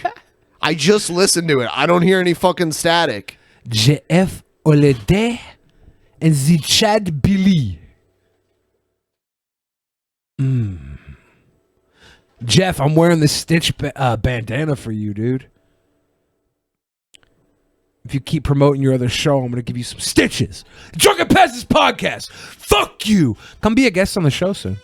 I just listened to it. I don't hear any fucking static. Jeff Olede and the Chad Billy. Jeff, I'm wearing the Stitch bandana for you, dude. If you keep promoting your other show, I'm going to give you some stitches. Drunken Peasants podcast. Fuck you. Come be a guest on the show soon.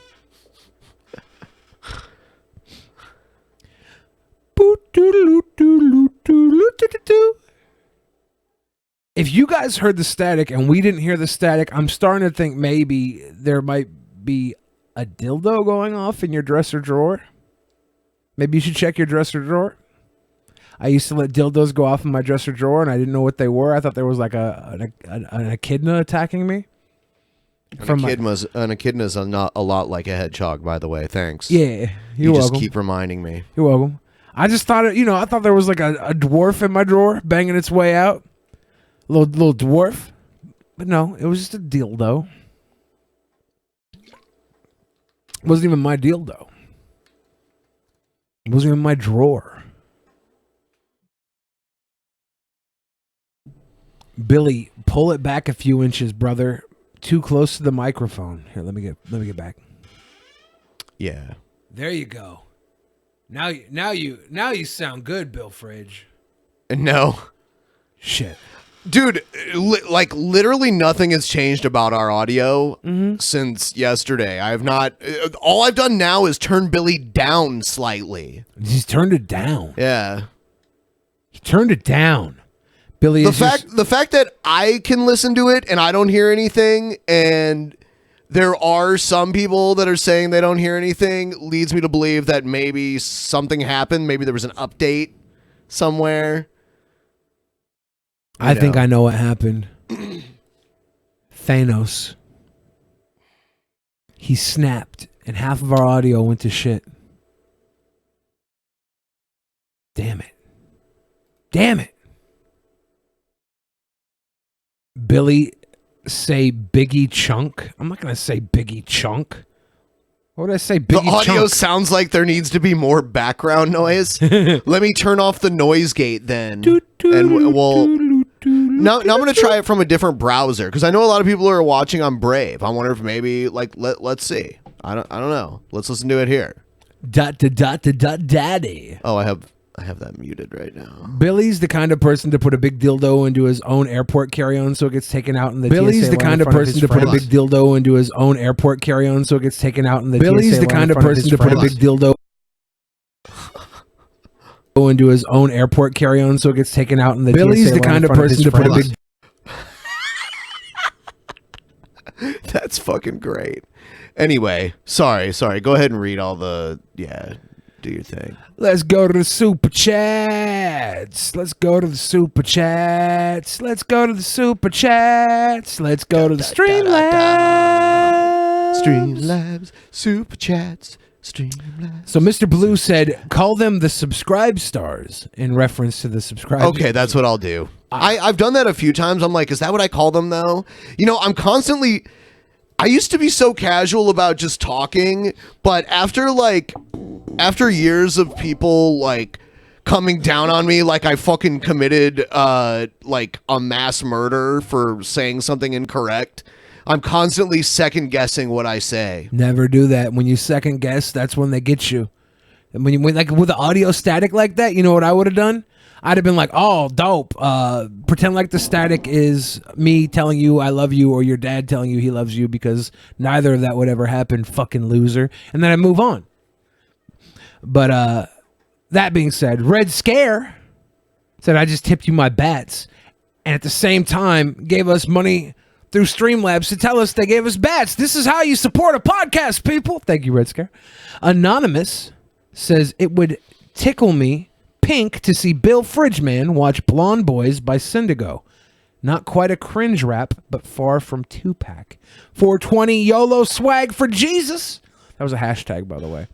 If you guys heard the static and we didn't hear the static, I'm starting to think maybe there might be a dildo going off in your dresser drawer? Maybe you should check your dresser drawer. I used to let dildos go off in my dresser drawer, and I didn't know what they were. I thought there was like an echidna attacking me. An echidna's not a lot like a hedgehog, by the way. Thanks. Yeah, you welcome. just keep reminding me. You're welcome. I just thought I thought there was like a dwarf in my drawer banging its way out, little dwarf, but no, it was just a dildo. It wasn't even my dildo. It wasn't even my drawer. Billy, pull it back a few inches, brother. Too close to the microphone. Here, let me get back. Yeah. There you go. Now you sound good, Bill Fridge. No. Shit. Dude, like literally nothing has changed about our audio since yesterday. I have not. All I've done now is turn Billy down slightly. He's turned it down. Yeah. He turned it down. Billy, the fact that I can listen to it and I don't hear anything, and there are some people that are saying they don't hear anything, leads me to believe that maybe something happened. Maybe there was an update somewhere. I think I know what happened. Thanos. He snapped, and half of our audio went to shit. Damn it. Damn it. Billy, say Biggie Chunk. I'm not going to say Biggie Chunk. What did I say? Biggie The audio Chunk. sounds like there needs to be more background noise. Let me turn off the noise gate then. And we'll... Now I'm going to try it from a different browser, because I know a lot of people are watching on Brave. I wonder if maybe, like, let's see. I don't know. Let's listen to it here. Daddy. Oh, I have that muted right now. Billy's the kind of person to put a big dildo into his own airport carry-on so it gets taken out in the Billy's TSA the line kind in of front person his to put a friends. big dildo into his own airport carry-on so it gets taken out in the Billy's TSA the line kind in of front person his to put a friends. big dildo into his own airport carry-on so it gets taken out in the Billy's TSA the line kind in of front person his to put a friends. big... That's fucking great. Anyway, sorry. Go ahead and read all the... Yeah, do your thing. Let's go to the super chats. Let's go to the super chats. Let's go to the super chats. Let's go to the Streamlabs. Streamlabs, super chats, Streamlabs. So Mr. Blue said, call them the subscribe stars in reference to the subscribe. Okay, that's what I'll do. I've done that a few times. I'm like, is that what I call them though? You know, I used to be so casual about just talking, but after years of people like coming down on me like I fucking committed like a mass murder for saying something incorrect, I'm constantly second guessing what I say. Never do that. When you second guess, that's when they get you. And when like with the audio static like that, you know what I would have done? I'd have been like, oh, dope. Pretend like the static is me telling you I love you or your dad telling you he loves you, because neither of that would ever happen, fucking loser. And then I move on. But that being said, Red Scare said, I just tipped you my bats. And at the same time, gave us money through Streamlabs to tell us they gave us bats. This is how you support a podcast, people. Thank you, Red Scare. Anonymous says, it would tickle me pink to see Bill Fridgeman watch Blonde Boys by Syndigo. Not quite a cringe rap, but far from 2-pack. 420 YOLO swag for Jesus. That was a hashtag, by the way.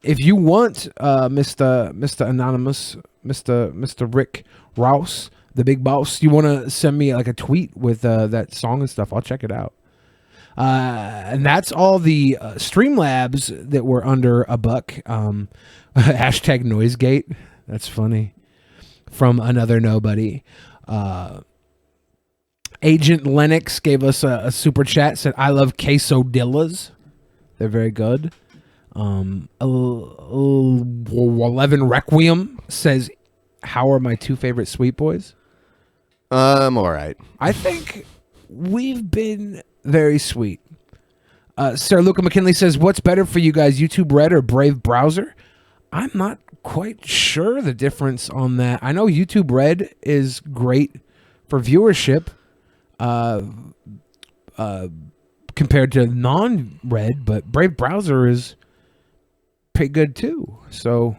If you want, Mr. Anonymous, Mr. Rick Rouse, the big boss, you want to send me like a tweet with that song and stuff, I'll check it out. And that's all the Streamlabs that were under $1. Hashtag Noisegate. That's funny. From another nobody. Agent Lennox gave us a super chat, said, I love quesadillas. They're very good. 11 Requiem says, how are my two favorite sweet boys? I'm all right. I think we've been very sweet. Sarah Luca McKinley says, what's better for you guys, YouTube Red or Brave Browser? I'm not quite sure the difference on that. I know YouTube Red is great for viewership. compared to non-red, but Brave browser is pretty good too. So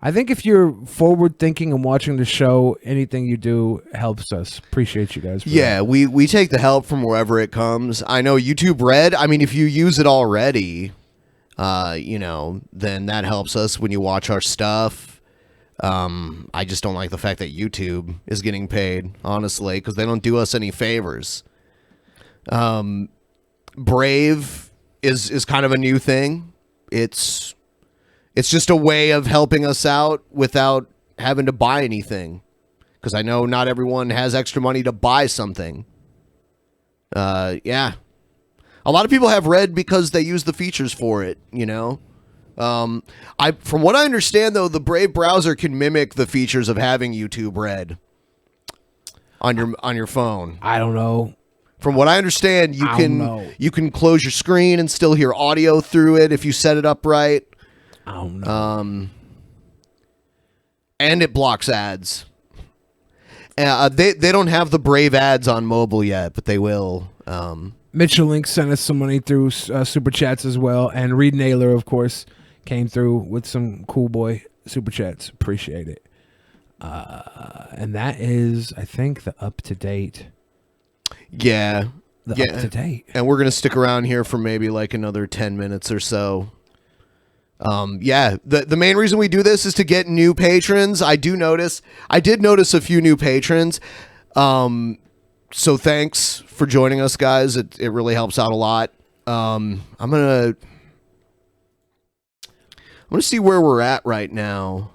I think if you're forward thinking and watching the show, anything you do helps us. Appreciate you guys. Yeah, we take the help from wherever it comes. I know YouTube Red, I mean, if you use it already, then that helps us when you watch our stuff. I just don't like the fact that YouTube is getting paid, honestly, because they don't do us any favors. Brave is kind of a new thing. It's just a way of helping us out without having to buy anything. Because I know not everyone has extra money to buy something. Yeah. A lot of people have Red because they use the features for it, from what I understand, though, the Brave browser can mimic the features of having YouTube Red on your phone. I don't know. From what I understand, you can close your screen and still hear audio through it if you set it up right. I don't know. And it blocks ads. They don't have the Brave ads on mobile yet, but they will. Mitchell Link sent us some money through Super Chats as well. And Reed Naylor, of course, came through with some cool boy Super Chats. Appreciate it. And that is, I think, the up-to-date. Yeah. Up-to-date. And we're going to stick around here for maybe like another 10 minutes or so. The main reason we do this is to get new patrons. I did notice a few new patrons. So thanks for joining us, guys. It really helps out a lot. I'm gonna see where we're at right now.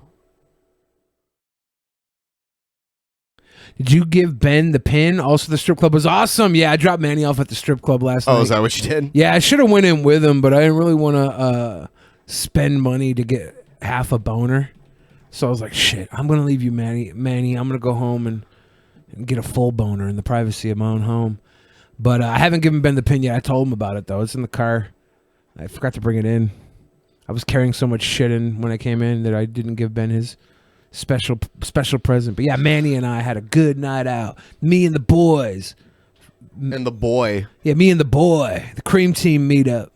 Did you give Ben the pin? Also, the strip club was awesome. Yeah, I dropped Manny off at the strip club last night. Oh, is that what you did? Yeah, I should have went in with him, but I didn't really want to spend money to get half a boner. So I was like, shit, I'm going to leave you, Manny. I'm going to go home and get a full boner in the privacy of my own home. But I haven't given Ben the pin yet. I told him about it, though. It's in the car. I forgot to bring it in. I was carrying so much shit in when I came in that I didn't give Ben his special present. But yeah, Manny and I had a good night out. Me and the boys. And the boy. Yeah, me and the boy. The cream team meetup.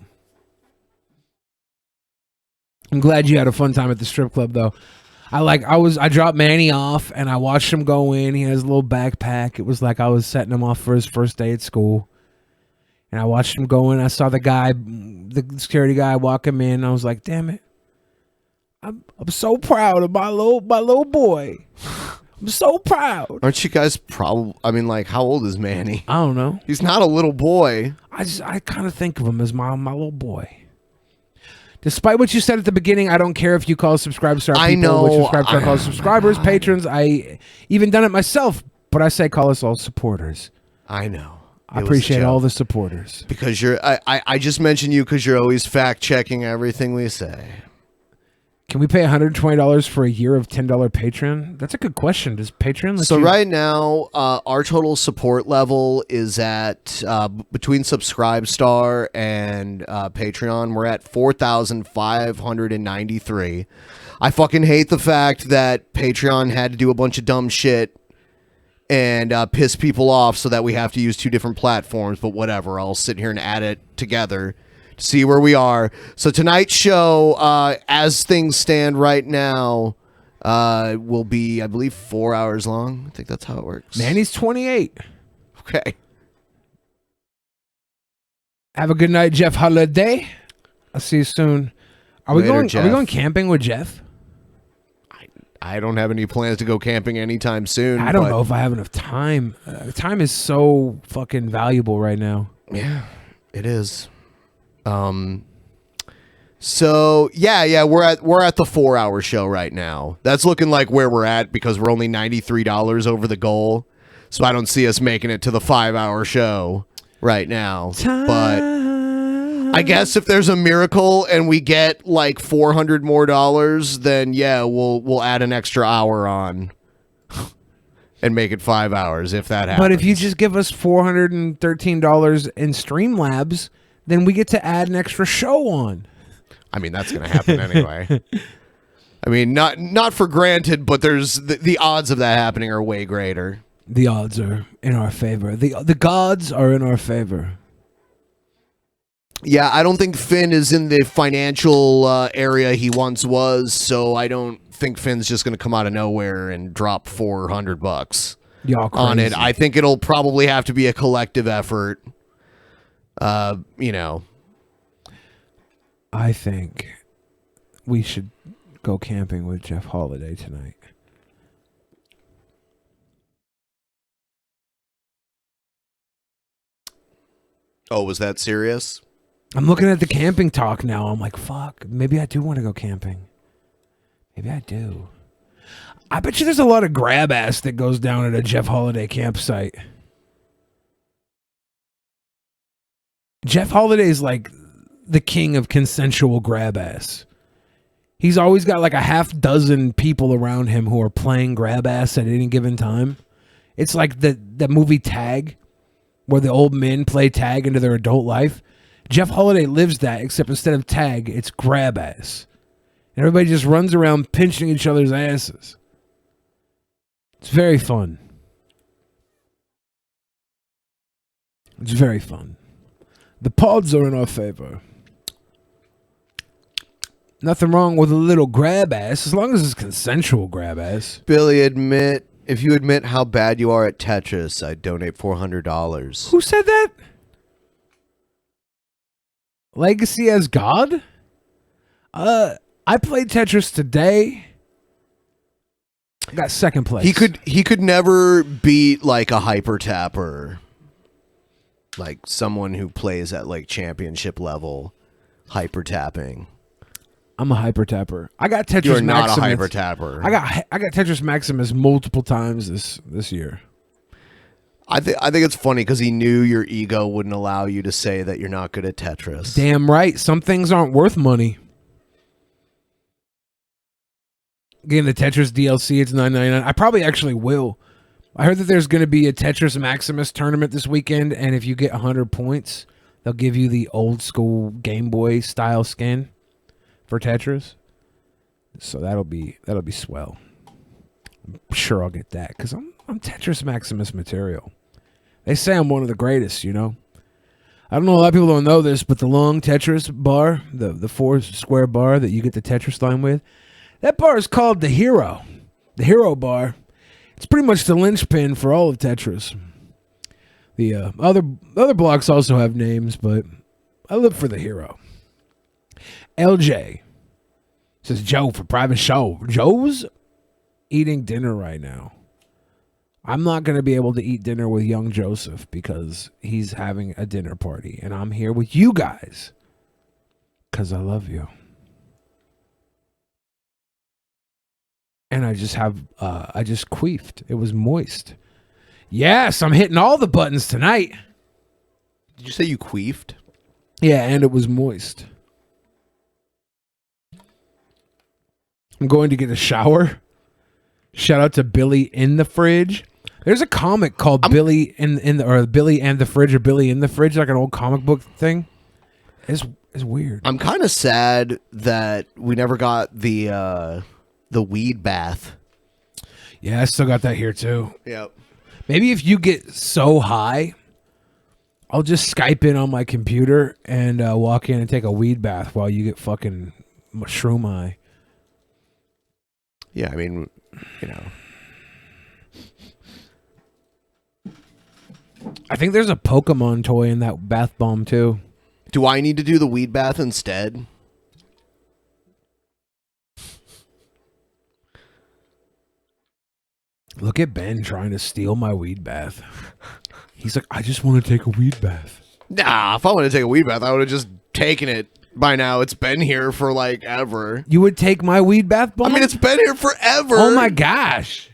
I'm glad you had a fun time at the strip club, though. I dropped Manny off and I watched him go in. He has a little backpack. It was like I was setting him off for his first day at school. And I watched him go in. I saw the security guy walk him in. I was like, damn it. I'm so proud of my little boy. I'm so proud. Aren't you guys how old is Manny? I don't know. He's not a little boy. I kind of think of him as my little boy. Despite what you said at the beginning, I don't care if you call subscribers our people. I know. Which subscribers I call subscribers, patrons. I even done it myself, but I say call us all supporters. I know. I appreciate all the supporters. Because I just mentioned you because you're always fact checking everything we say. Can we pay $120 for a year of $10 Patreon? That's a good question. Does Patreon let you... right now, our total support level is at, between Subscribestar and Patreon, we're at 4,593. I fucking hate the fact that Patreon had to do a bunch of dumb shit and piss people off so that we have to use two different platforms, but whatever. I'll sit here and add it together to see where we are. So tonight's show, as things stand right now, will be, I believe, 4 hours long. I think that's how it works. Manny's 28. Okay. Have a good night, Jeff Holiday. I'll see you soon. Are we going camping with Jeff? I don't have any plans to go camping anytime soon. I don't know if I have enough time. Time is so fucking valuable right now. Yeah, it is. So yeah, we're at the 4 hour show right now. That's looking like where we're at because we're only $93 over the goal. So I don't see us making it to the 5 hour show right now. But I guess if there's a miracle and we get like $400 more, then yeah, we'll add an extra hour on and make it 5 hours if that happens. But if you just give us $413 in Streamlabs, then we get to add an extra show on. I mean, that's going to happen anyway. I mean, not for granted, but there's the odds of that happening are way greater. The odds are in our favor. The gods are in our favor. Yeah, I don't think Finn is in the financial area he once was, so I don't think Finn's just going to come out of nowhere and drop $400 on it. I think it'll probably have to be a collective effort. You know. I think we should go camping with Jeff Holiday tonight. Oh, was that serious? I'm looking at the camping talk now. I'm like, fuck, maybe I do want to go camping. Maybe I do. I bet you there's a lot of grab ass that goes down at a Jeff Holiday campsite. Jeff Holiday's like the king of consensual grab ass. He's always got like a half dozen people around him who are playing grab ass at any given time. It's like the movie Tag, where the old men play tag into their adult life. Jeff Holiday lives that, except instead of tag, it's grab ass. And everybody just runs around pinching each other's asses. It's very fun. It's very fun. The pods are in our favor. Nothing wrong with a little grab ass, as long as it's consensual grab ass. Billy, if you admit how bad you are at Tetris, I'd donate $400. Who said that? Legacy as God? I played Tetris today. I got second place. He could never beat like a hyper tapper. Like someone who plays at like championship level hyper tapping. I'm a hyper tapper. I got Tetris You're Maximus. not a hyper tapper. I got Tetris Maximus multiple times this year. I think it's funny because he knew your ego wouldn't allow you to say that you're not good at Tetris. Damn right. Some things aren't worth money. Getting the Tetris DLC, it's $9.99. I probably actually will. I heard that there's going to be a Tetris Maximus tournament this weekend, and if you get 100 points, they'll give you the old school Game Boy style skin for Tetris. So that'll be swell. I'm sure I'll get that because I'm Tetris Maximus material. They say I'm one of the greatest, you know. I don't know, a lot of people don't know this, but the long Tetris bar, the 4 square bar that you get the Tetris line with, that bar is called the Hero. The Hero bar. It's pretty much the linchpin for all of Tetris. The other blocks also have names, but I live for the Hero. LJ says, Joe for private show. Joe's eating dinner right now. I'm not going to be able to eat dinner with young Joseph because he's having a dinner party, and I'm here with you guys because I love you. And I just queefed. It was moist. Yes, I'm hitting all the buttons tonight. Did you say you queefed? Yeah, and it was moist. I'm going to get a shower. Shout out to Billy in the Fridge. There's a comic called Billy or Billy and the Fridge, or Billy in the Fridge, like an old comic book thing. It's weird. I'm kind of sad that we never got the weed bath. Yeah, I still got that here too. Yep. Maybe if you get so high, I'll just Skype in on my computer and walk in and take a weed bath while you get fucking shroom high. Yeah, I mean, you know. I think there's a Pokemon toy in that bath bomb too. Do I need to do the weed bath instead? Look at Ben trying to steal my weed bath. He's like, I just want to take a weed bath. Nah, if I wanted to take a weed bath, I would have just taken it by now. It's been here for like ever. You would take my weed bath bomb? I mean, it's been here forever. Oh my gosh.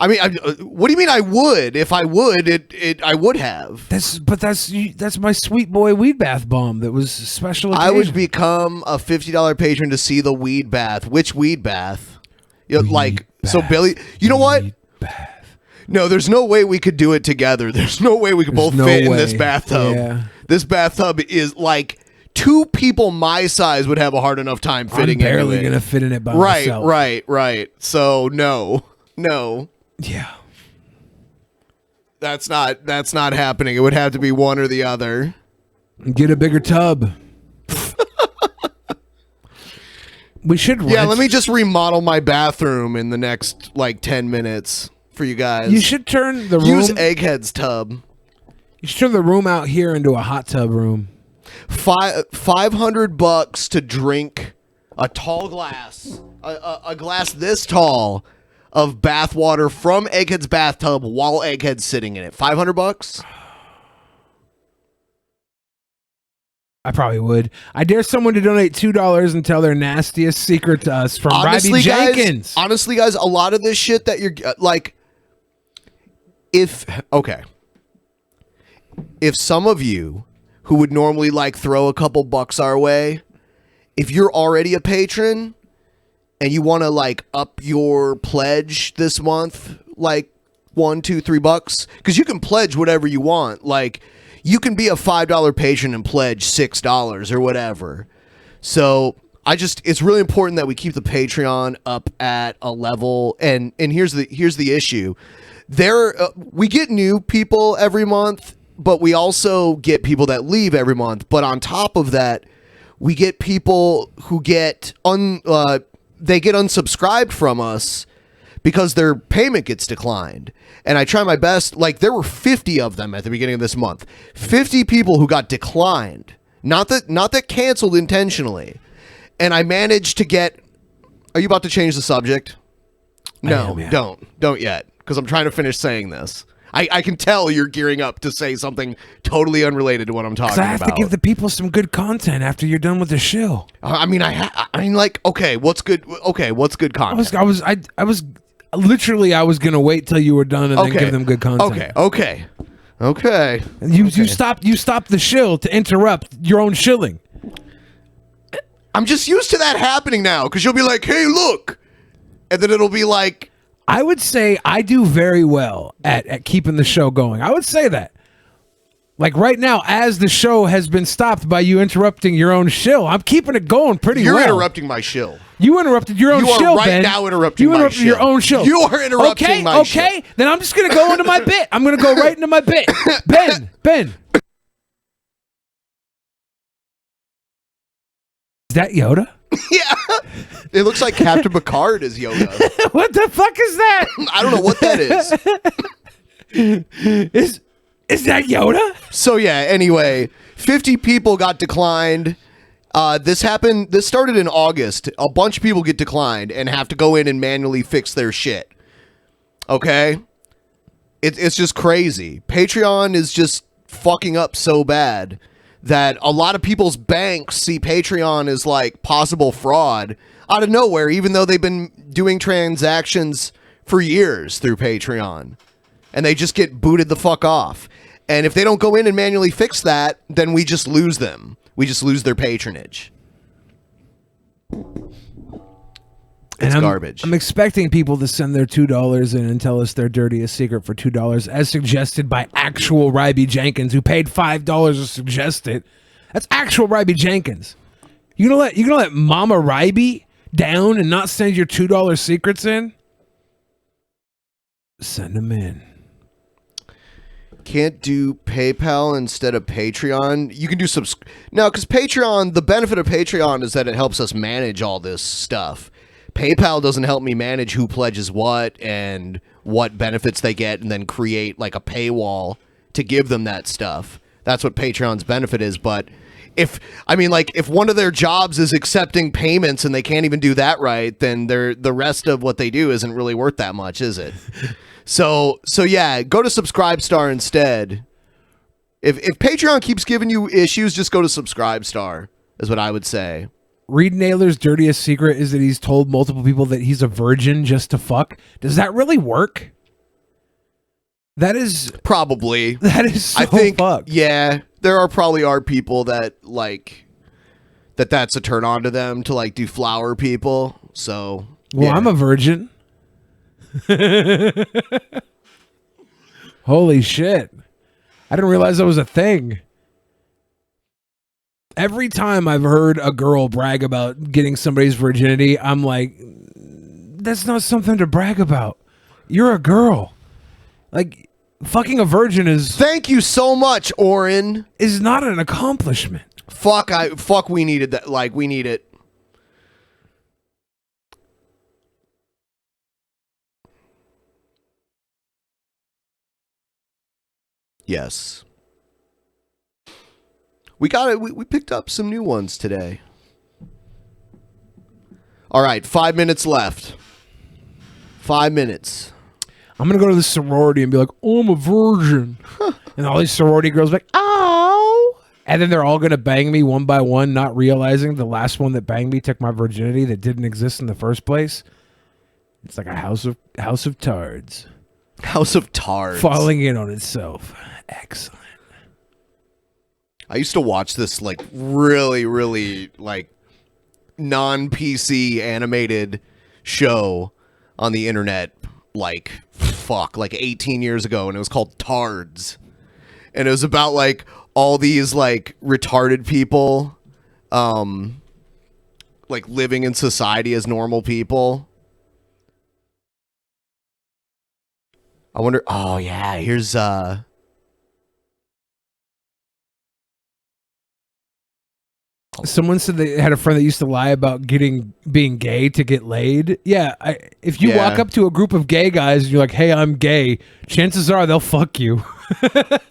I mean, what do you mean I would? If I would, I would have. That's my sweet boy weed bath bomb that was special occasion. I would become a $50 patron to see the weed bath. Which weed bath? You know, like, bath. So Billy, you know what? Bath. No, there's no way we could do it together. There's no way we could both fit in this bathtub. Yeah. This bathtub is like 2 people my size would have a hard enough time fitting in it. I'm barely going to fit in it by myself. Right. So no. Yeah. That's not happening. It would have to be one or the other. Get a bigger tub. We should rent. Yeah, let me just remodel my bathroom in the next, 10 minutes for you guys. You should turn the room... Use Egghead's tub. You should turn the room out here into a hot tub room. $500 to drink a tall glass, a glass this tall of bath water from Egghead's bathtub while Egghead's sitting in it. $500? I probably would. I dare someone to donate $2 and tell their nastiest secret to us from Robbie Jenkins. Honestly, guys, a lot of this shit that you're if some of you who would normally throw a couple bucks our way, if you're already a patron and you want to up your pledge this month, $1, $2, $3, because you can pledge whatever you want. You can be a $5 patron and pledge $6 or whatever. So it's really important that we keep the Patreon up at a level. And here's the issue. We get new people every month, but we also get people that leave every month. But on top of that, we get people who get unsubscribed from us because their payment gets declined. And I try my best. There were 50 of them at the beginning of this month. 50 people who got declined. Not that canceled intentionally. And I managed to get... Are you about to change the subject? No, don't yet. Because I'm trying to finish saying this. I can tell you're gearing up to say something totally unrelated to what I'm talking about. I have to give the people some good content after you're done with the show. Okay, what's good? Okay, what's good content? I was literally gonna wait till you were done and then give them good content. Okay. You stopped the shill to interrupt your own shilling. I'm just used to that happening now because you'll be like, "Hey, look," and then it'll be like. I would say I do very well at keeping the show going. I would say that. Right now, as the show has been stopped by you interrupting your own shill, I'm keeping it going pretty well. You're interrupting my shill. You interrupted your own shill, Ben. You are right now interrupting my shill. You interrupted your own shill. You are interrupting my shill. Okay, then I'm just going to go into my bit. I'm going to go right into my bit. Ben. Is that Yoda? Yeah. It looks like Captain Picard is Yoda. What the fuck is that? I don't know what that is. Is that Yoda? So yeah, anyway, 50 people got declined. This started in August. A bunch of people get declined and have to go in and manually fix their shit. Okay? It's just crazy. Patreon is just fucking up so bad that a lot of people's banks see Patreon as possible fraud out of nowhere, even though they've been doing transactions for years through Patreon. And they just get booted the fuck off. And if they don't go in and manually fix that, then we just lose them. We just lose their patronage. It's garbage. I'm expecting people to send their $2 in and tell us their dirtiest secret for $2, as suggested by actual Ryby Jenkins, who paid $5 to suggest it. That's actual Ryby Jenkins. You gonna let Mama Ryby down and not send your $2 secrets in? Send them in. Can't do PayPal instead of Patreon. You can do no, because Patreon. The benefit of Patreon is that it helps us manage all this stuff. PayPal doesn't help me manage who pledges what and what benefits they get, and then create a paywall to give them that stuff. That's what Patreon's benefit is. But if one of their jobs is accepting payments and they can't even do that right, then the rest of what they do isn't really worth that much, is it? So yeah, go to Subscribestar instead. If Patreon keeps giving you issues, just go to Subscribestar, is what I would say. Reed Naylor's dirtiest secret is that he's told multiple people that he's a virgin just to fuck. Does that really work? That is... Probably. That is so I think, fucked. Yeah, there probably are people that, that's a turn on to them to, do flower people, so... Well, yeah. I'm a virgin. Holy shit. I didn't realize that was a thing. Every time I've heard a girl brag about getting somebody's virginity, I'm like, that's not something to brag about. You're a girl. fucking a virgin is... Thank you so much, Oren. Is not an accomplishment. Fuck, we needed that. Like, we need it. Yes. We got it. We picked up some new ones today. All right, 5 minutes left. 5 minutes. I'm going to go to the sorority and be like, oh, I'm a virgin. And all these sorority girls are like, oh. And then they're all going to bang me one by one, not realizing the last one that banged me took my virginity that didn't exist in the first place. It's like a house of tards. House of tards. Falling in on itself. Excellent. I used to watch this like really, really like non-PC animated show on the internet like 18 years ago, and it was called Tards. And it was about like all these like retarded people like living in society as normal people. I wonder, oh yeah, here's Someone said they had a friend that used to lie about being gay to get laid. Yeah, if you walk up to a group of gay guys and you're like, "Hey, I'm gay," chances are they'll fuck you.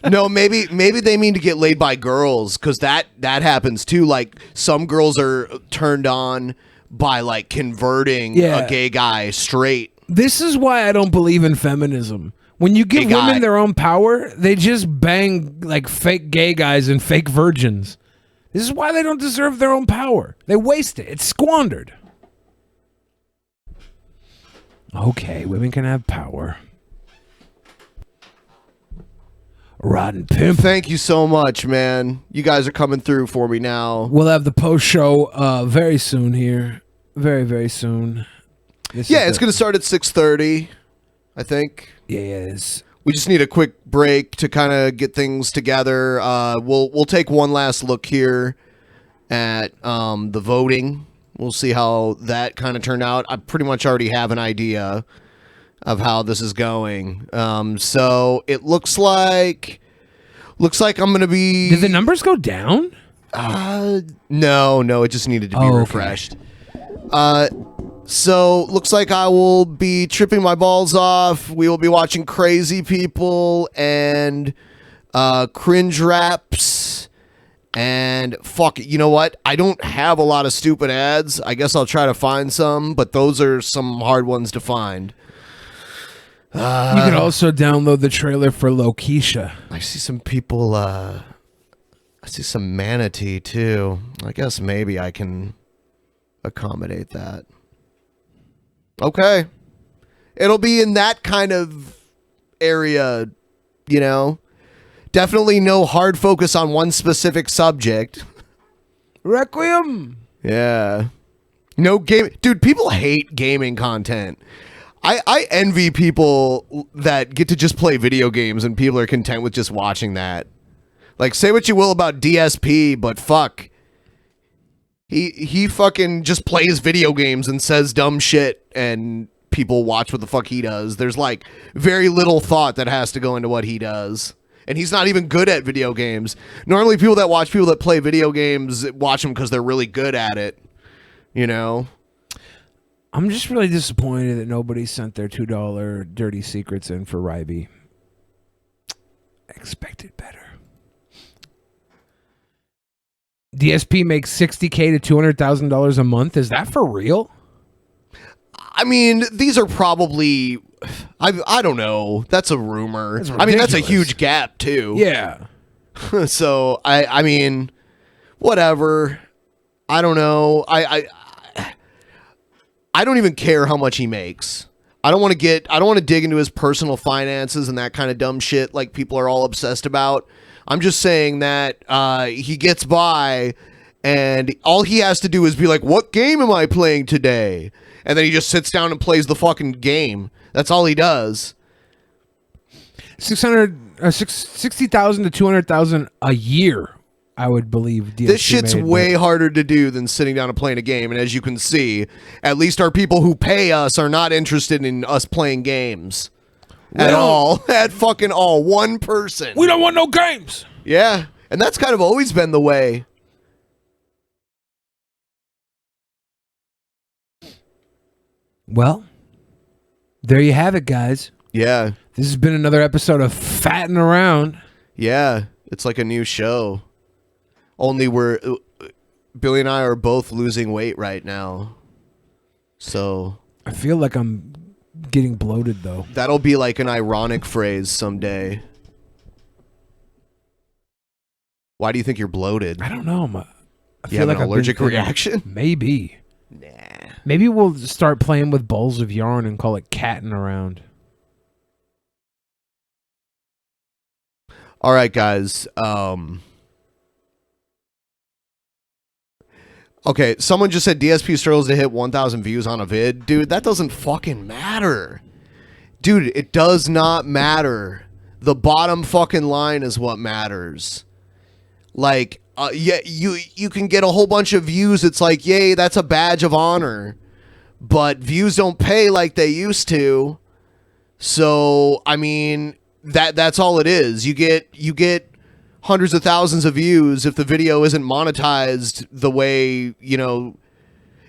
No, maybe they mean to get laid by girls, because that happens too. Like some girls are turned on by like converting a gay guy straight. This is why I don't believe in feminism. When you give women their own power, they just bang like fake gay guys and fake virgins. This is why they don't deserve their own power. They waste it. It's squandered. Okay, women can have power. Rotten pimp. Thank you so much, man. You guys are coming through for me now. We'll have the post show very soon here. Very, very soon. It's going to start at 6:30, I think. Yes. We just need a quick break to kind of get things together. We'll take one last look here at the voting. We'll see how that kind of turned out. I pretty much already have an idea of how this is going. So it looks like I'm going to be... Did the numbers go down? No, it just needed to be refreshed. So, looks like I will be tripping my balls off. We will be watching crazy people and cringe raps. And fuck it, you know what? I don't have a lot of stupid ads. I guess I'll try to find some, but those are some hard ones to find. You can also download the trailer for Lokisha. I see some people, I see some manatee too. I guess maybe I can accommodate that. Okay. It'll be in that kind of area, you know? Definitely no hard focus on one specific subject. Requiem. Yeah. No game. Dude, people hate gaming content. I envy people that get to just play video games and people are content with just watching that. Like, say what you will about DSP, but fuck. He fucking just plays video games and says dumb shit, and people watch what the fuck he does. There's like very little thought that has to go into what he does. And he's not even good at video games. Normally people that watch people that play video games watch them because they're really good at it. You know? I'm just really disappointed that nobody sent their $2 dirty secrets in for Ryby. Expected better. DSP makes $60K to $200,000 a month. Is that for real? I mean, these are probably... I don't know. That's a rumor. I mean, that's a huge gap, too. Yeah. So, I mean, whatever. I don't know. I don't even care how much he makes. I don't want to dig into his personal finances and that kind of dumb shit like people are all obsessed about. I'm just saying that he gets by and all he has to do is be like, what game am I playing today? And then he just sits down and plays the fucking game. That's all he does. 60,000 to 200,000 a year, I would believe. DSP this shit's way harder to do than sitting down and playing a game. And as you can see, at least our people who pay us are not interested in us playing games. at all. At fucking all. One person. We don't want no games. Yeah. And that's kind of always been the way. Well, there you have it, guys. Yeah. This has been another episode of Fattin' Around. Yeah. It's like a new show. Only Billy and I are both losing weight right now. So I feel like I'm getting bloated, though. That'll be like an ironic phrase someday. Why do you think you're bloated? I don't know. I feel like an allergic reaction? Maybe. Nah. Maybe we'll start playing with balls of yarn and call it catting around. All right, guys. Okay, someone just said DSP struggles to hit 1,000 views on a vid. Dude, that doesn't fucking matter. Dude, it does not matter. The bottom fucking line is what matters. Like, yeah, you can get a whole bunch of views. It's like, yay, that's a badge of honor. But views don't pay like they used to. So, I mean, that's all it is. You get hundreds of thousands of views if the video isn't monetized the way, you know,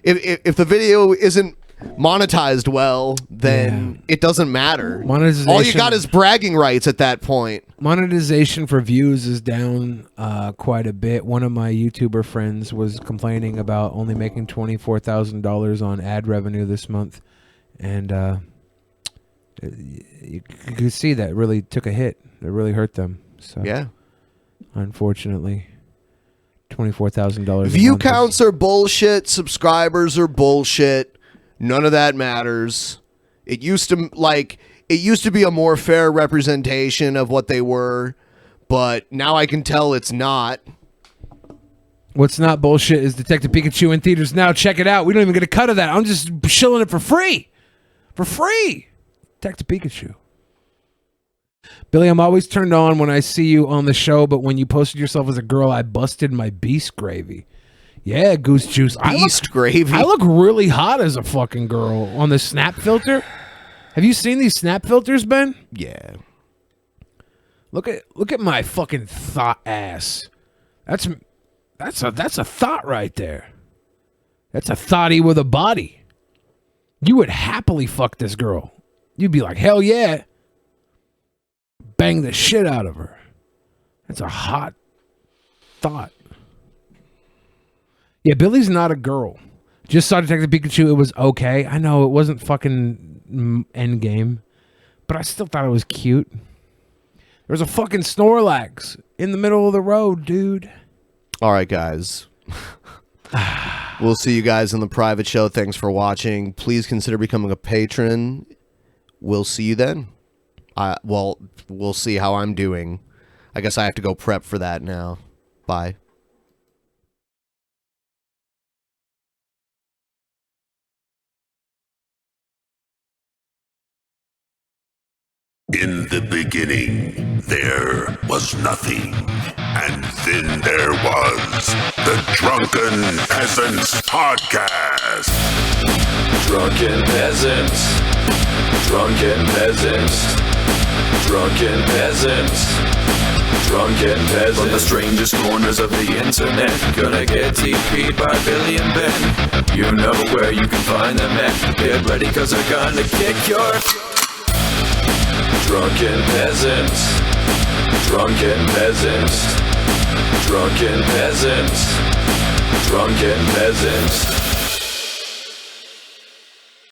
if the video isn't monetized well, then it doesn't matter. Monetization, all you got is bragging rights at that point. Monetization for views is down quite a bit. One of my YouTuber friends was complaining about only making $24,000 on ad revenue this month, and you could see that really took a hit. It really hurt them. So yeah, unfortunately, $24,000. View counts are bullshit. Subscribers are bullshit. None of that matters. It used to be a more fair representation of what they were, but now I can tell it's not. What's not bullshit is Detective Pikachu in theaters now. Check it out. We don't even get a cut of that. I'm just shilling it for free. For free. Detective Pikachu. Billy, I'm always turned on when I see you on the show, but when you posted yourself as a girl, I busted my beast gravy. Yeah, Goose Juice. Gravy. I look really hot as a fucking girl on the snap filter. Have you seen these snap filters, Ben? Yeah. Look at my fucking thought ass. That's a thought right there. That's a thotty with a body. You would happily fuck this girl. You'd be like, hell yeah. Bang the shit out of her. That's a hot thought. Yeah, Billy's not a girl. Just saw Detective Pikachu. It was okay. I know it wasn't fucking Endgame, but I still thought it was cute. There was a fucking Snorlax in the middle of the road, dude. All right, guys. We'll see you guys in the private show. Thanks for watching. Please consider becoming a patron. We'll see you then. Well, we'll see how I'm doing. I guess I have to go prep for that now. Bye. In the beginning, there was nothing. And then there was the Drunken Peasants Podcast. Drunken Peasants. Drunken Peasants. Drunken Peasants. Drunken Peasants. From the strangest corners of the internet, gonna get TP'd by Billy and Ben. You know where you can find them at. Get ready, cause they're gonna kick your... Drunken Peasants. Drunken Peasants. Drunken Peasants. Drunken Peasants.